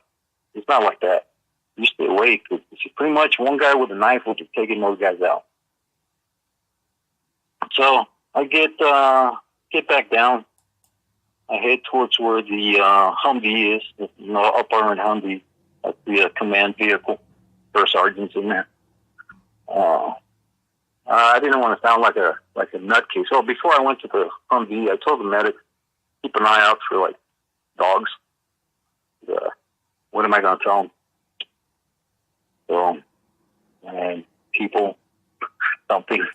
It's not like that. You stay awake. It's pretty much one guy with a knife will be taking those guys out. So I get back down. I head towards where the Humvee is, up armored Humvee. That's the command vehicle. First sergeant's in there. I didn't want to sound like a nutcase. So before I went to the Humvee, I told the medic, keep an eye out for dogs. What am I going to tell them? So, and people, something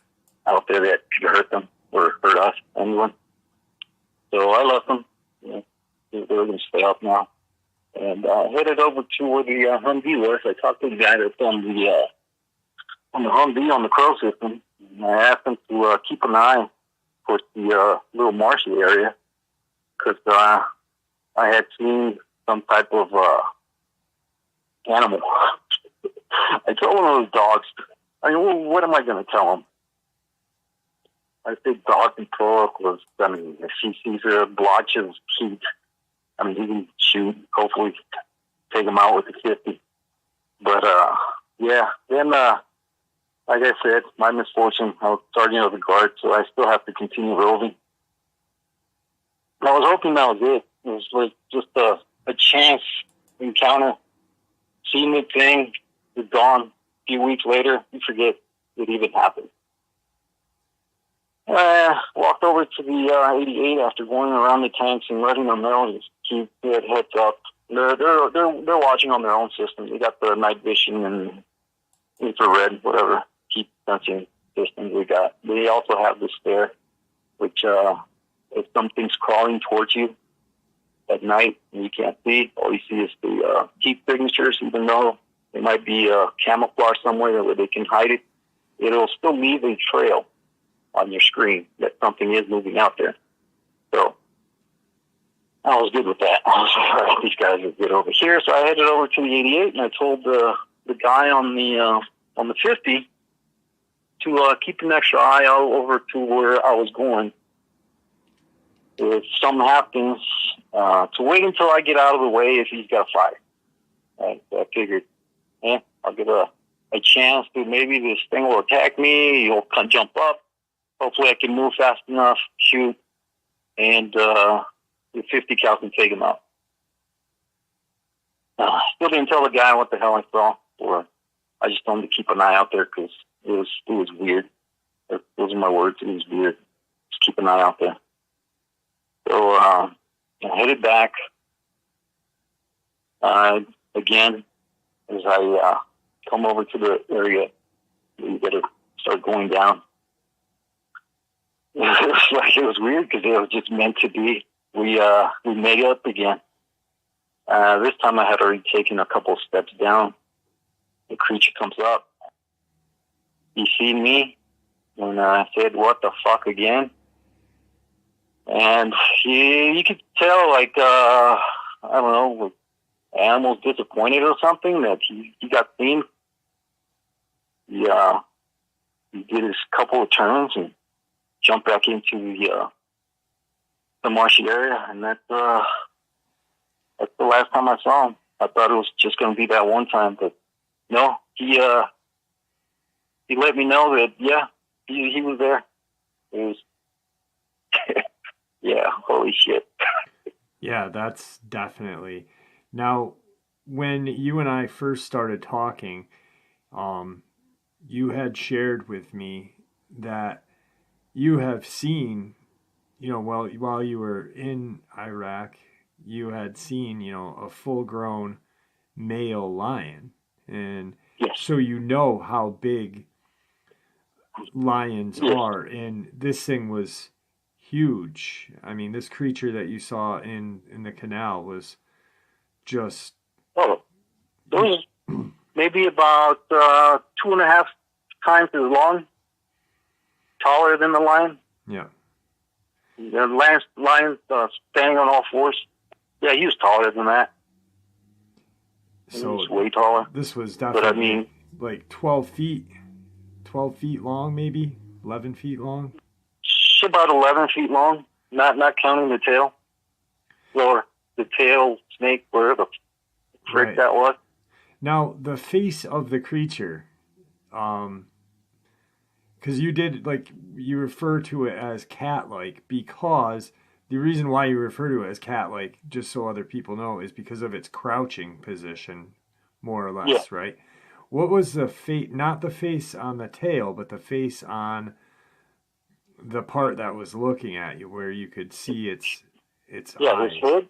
out there that could hurt them or hurt us, anyone. So I left them. They were going to stay up now. And headed over to where the Humvee was. I talked to the guy that's on the Humvee on the Crow system. And I asked him to keep an eye towards the little marshy area because I had seen some type of animal. I told one of those dogs, what am I going to tell him? I think dog control was, if he sees a blotch of heat, he can shoot, hopefully take him out with the 50. But, yeah, then, like I said, my misfortune, I was sergeant of the guard, so I still have to continue roving. I was hoping that was it. It was like just a chance encounter. Seeing the thing, it's gone. A few weeks later, you forget it even happened. Walked over to the 88 after going around the tanks and letting them know to keep their heads up. They're watching on their own system. They got the night vision and infrared, whatever, heat sensing systems we got. They also have the stare, which if something's crawling towards you at night and you can't see, all you see is the heat signatures, even though it might be camouflage somewhere where they can hide it. It'll still leave a trail on your screen that something is moving out there. So I was good with that. I was like, all right, these guys are good over here. So I headed over to the 88 and I told the guy on the 50 to keep an extra eye out over to where I was going. If something happens, to wait until I get out of the way if he's got fire. Right? So I figured, I'll get a chance to maybe this thing will attack me. He'll jump up. Hopefully I can move fast enough, shoot, and the 50 cal can take him out. Still didn't tell the guy what the hell I saw, or I just told him to keep an eye out there because it was weird. Those are my words. It was weird. Just keep an eye out there. So I headed back again as I come over to the area. You better start going down. It was weird because it was just meant to be. We made up again. This time I had already taken a couple of steps down. The creature comes up. He seen me, and I said, "What the fuck again?" And you could tell, like, I don't know, animals disappointed or something that he got seen. He did his couple of turns and jumped back into the marshy area, and that's the last time I saw him. I thought it was just going to be that one time, but no, he let me know that he was there. It was yeah, holy shit. Yeah, that's definitely. Now, when you and I first started talking, you had shared with me that you have seen, while you were in Iraq, you had seen, a full-grown male lion. And yes. So how big lions are. And this thing was huge. I mean, this creature that you saw in the canal was just... Oh, it was maybe about 2.5 times as long, taller than the lion. Yeah. The lion standing on all fours. Yeah, he was taller than that. So he was way taller. This was definitely, but I mean, like 12 feet long, maybe 11 feet long. About 11 feet long, not counting the tail, or the tail snake, whatever the frick that was. Now, the face of the creature, because you refer to it as cat-like, because the reason why you refer to it as cat-like, just so other people know, is because of its crouching position, more or less, right? What was the face, not the face on the tail, but the face on the part that was looking at you, where you could see its eyes? This hood.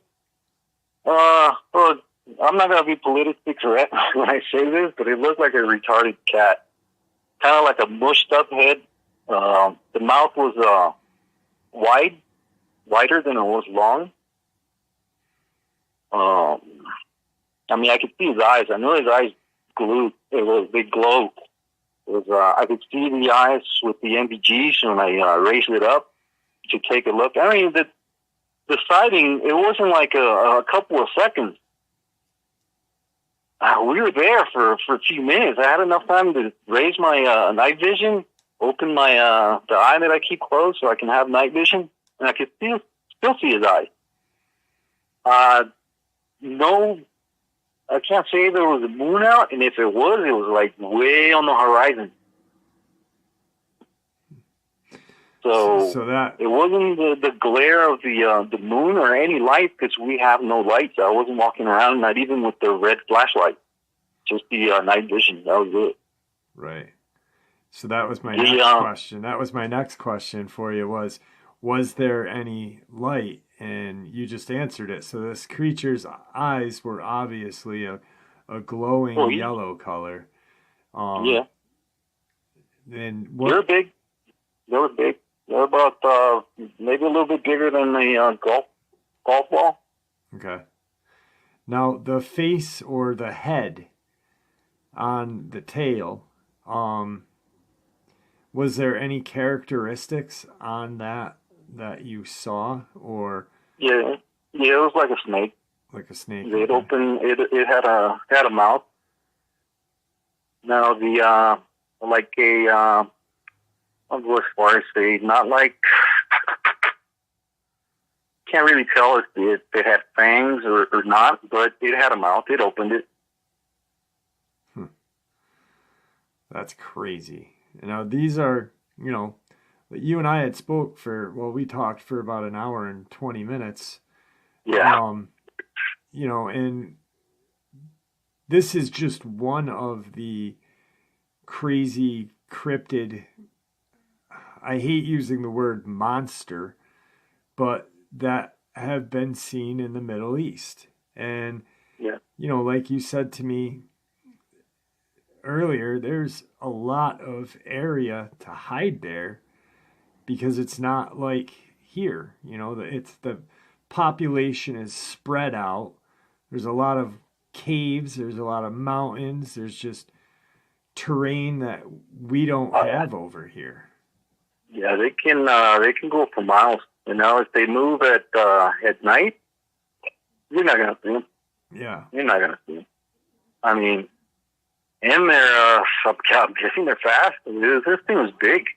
Well, I'm not going to be politically correct when I say this, but it looked like a retarded cat. Kind of like a mushed up head. The mouth was wider than it was long. I mean, I could see his eyes. I know his eyes glued. They glowed. I could see the eyes with the NVGs when I raised it up to take a look. I mean, the sighting, it wasn't like a couple of seconds. We were there for a few minutes. I had enough time to raise my night vision, open my the eye that I keep closed so I can have night vision, and I could still see his eyes. No, I can't say there was a moon out, and if it was like way on the horizon. So that it wasn't the glare of the moon or any light, because we have no lights. I wasn't walking around, not even with the red flashlight. Just the night vision. That was it. Right. So that was my next question. That was my next question for you was there any light? And you just answered it. So this creature's eyes were obviously a glowing yellow color. Yeah. And They're big. They were big. They're about maybe a little bit bigger than the golf ball. Okay. Now the face or the head on the tail, was there any characteristics on that you saw, or? Yeah, it was like a snake. Like a snake. It opened. It had a mouth. Now the like a I'll go as far as say not like, can't really tell if it had fangs or not, but it had a mouth. It opened it. That's crazy. Now these are, you and I had we talked for about an hour and 20 minutes. Yeah. And this is just one of the crazy cryptid, I hate using the word monster, but that have been seen in the Middle East. And, like you said to me earlier, there's a lot of area to hide there because it's not like here, it's the population is spread out. There's a lot of caves, there's a lot of mountains, there's just terrain that we don't have over here. Yeah, they can go for miles. If they move at night, you're not gonna see them. Yeah, you're not gonna see them. I mean, and they're I'm guessing they're fast. This thing was big.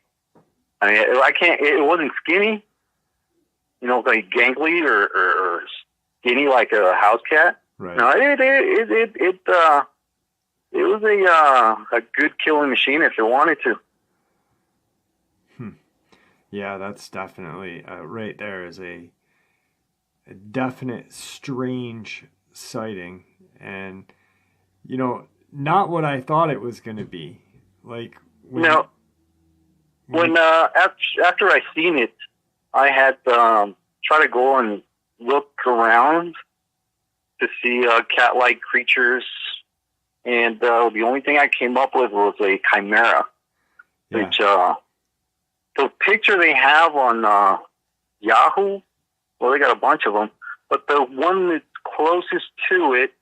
I mean, it wasn't skinny, like gangly or skinny like a house cat. Right. No, it was a good killing machine if it wanted to. Yeah, that's definitely right there is a definite strange sighting, and not what I thought it was going to be. Like when after I seen it, I had try to go and look around to see cat-like creatures, and the only thing I came up with was a chimera, which the picture they have on Yahoo, well, they got a bunch of them, but the one that's closest to it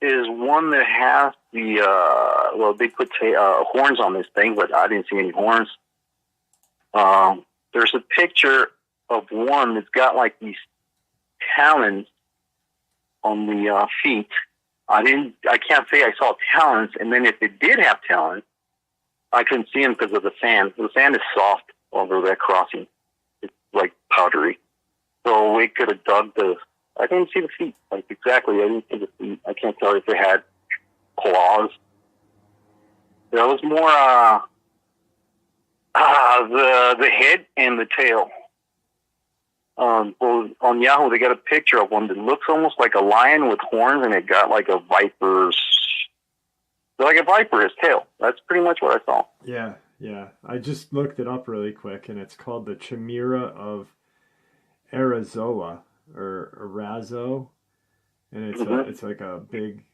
is one that has the they put horns on this thing, but I didn't see any horns. There's a picture of one that's got like these talons on the feet. I can't say I saw talons, and then if it did have talons, I couldn't see them because of the sand. The sand is soft over that crossing. It's like powdery. So we could have dug I didn't see the feet. Like exactly, I didn't see the feet. I can't tell if they had claws. There was more the head and the tail. On Yahoo, they got a picture of one that looks almost like a lion with horns, and it got like a viper's tail. That's pretty much what I saw. Yeah. I just looked it up really quick, and it's called the Chimera of Arazoa or Arazo, and it's like a big,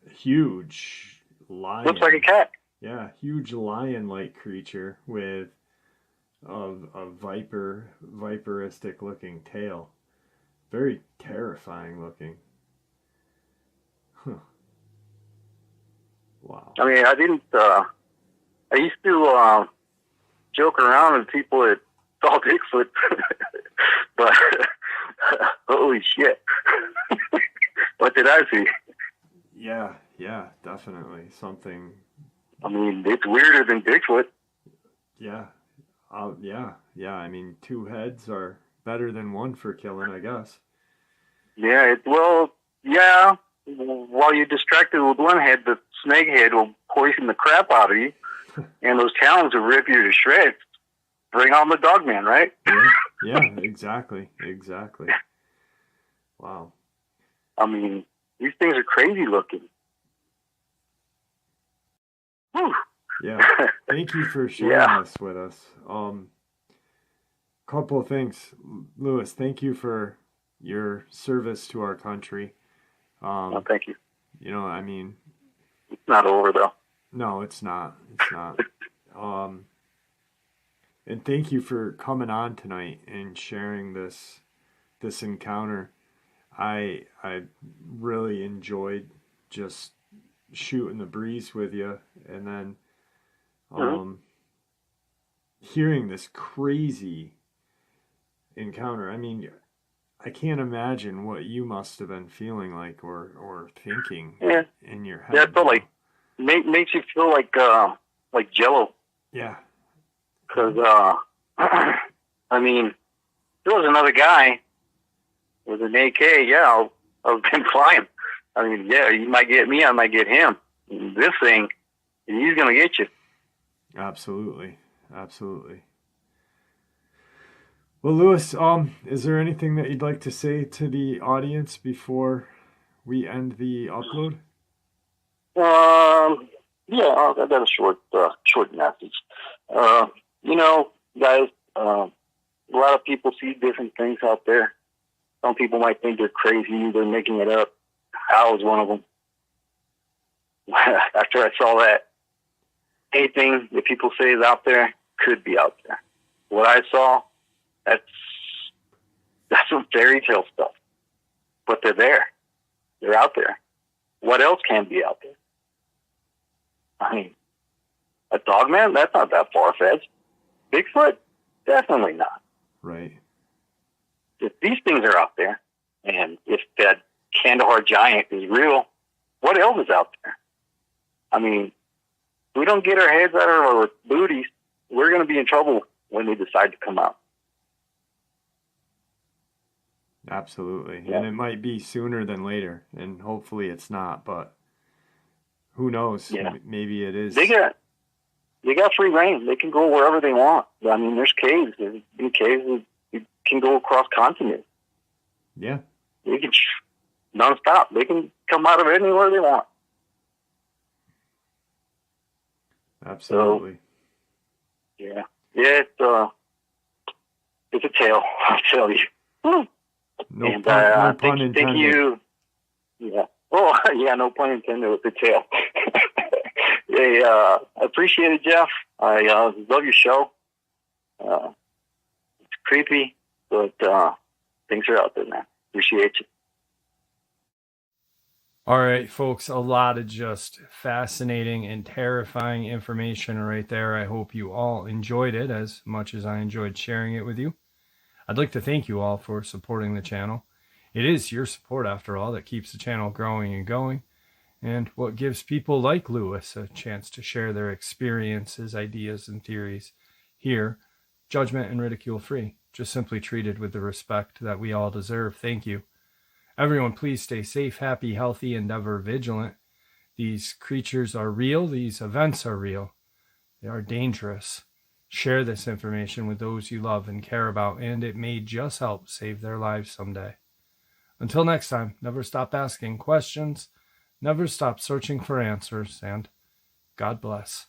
huge lion. Looks like a cat. Yeah, huge lion-like creature with a viperistic looking tail. Very terrifying looking. Huh. Wow. I mean, I used to joke around with people that saw Bigfoot, but holy shit. What did I see? Yeah, definitely. Something. I mean, it's weirder than Bigfoot. Yeah. I mean, two heads are better than one for killing, I guess. Yeah, while you're distracted with one head, the snake head will poison the crap out of you, and those talons will rip you to shreds. Bring on the Dogman, right? Yeah, exactly. Wow. I mean, these things are crazy looking. Whew. Yeah. Thank you for sharing this with us. Couple of things, Louis. Thank you for your service to our country. Well, thank you. I mean, it's not over though. No, it's not. It's not. And thank you for coming on tonight and sharing this encounter. I really enjoyed just shooting the breeze with you, and then hearing this crazy encounter. I mean, I can't imagine what you must have been feeling like or thinking in your head. Yeah, it felt like makes you feel like Jello. Yeah. Because I mean, if there was another guy with an AK, yeah, I've been flying. I mean, yeah, you might get me, I might get him. This thing, he's gonna get you. Absolutely. Absolutely. Well, Lewis, is there anything that you'd like to say to the audience before we end the upload? Yeah, I got a short message. You know, guys, a lot of people see different things out there. Some people might think they're crazy, they're making it up. I was one of them. After I saw that, anything that people say is out there could be out there. What I saw, that's some fairy tale stuff. But they're there. They're out there. What else can be out there? I mean, a Dogman? That's not that far-fetched. Bigfoot? Definitely not. Right. If these things are out there, and if that Kandahar giant is real, what else is out there? I mean, if we don't get our heads out of our booties, we're going to be in trouble when they decide to come out. Absolutely. Yeah. And it might be sooner than later, and hopefully it's not, but who knows? Yeah. Maybe it is. They got free reign. They can go wherever they want. I mean, there's caves. There's been caves that you can go across continents. Yeah. They can nonstop. They can come out of anywhere they want. Absolutely. So, yeah. Yeah, it's a tale, I'll tell you. No And pun intended. thank you. Yeah. Oh, yeah, no pun intended with the tale. Hey, I appreciate it, Jeff. I love your show. It's creepy, but things are out there, man. Appreciate you. All right, folks, a lot of just fascinating and terrifying information right there. I hope you all enjoyed it as much as I enjoyed sharing it with you. I'd like to thank you all for supporting the channel. It is your support, after all, that keeps the channel growing and going, and what gives people like Lewis a chance to share their experiences, ideas, and theories here, judgment and ridicule free, just simply treated with the respect that we all deserve. Thank you. Everyone, please stay safe, happy, healthy, and ever vigilant. These creatures are real. These events are real. They are dangerous. Share this information with those you love and care about, and it may just help save their lives someday. Until next time, never stop asking questions, never stop searching for answers, and God bless.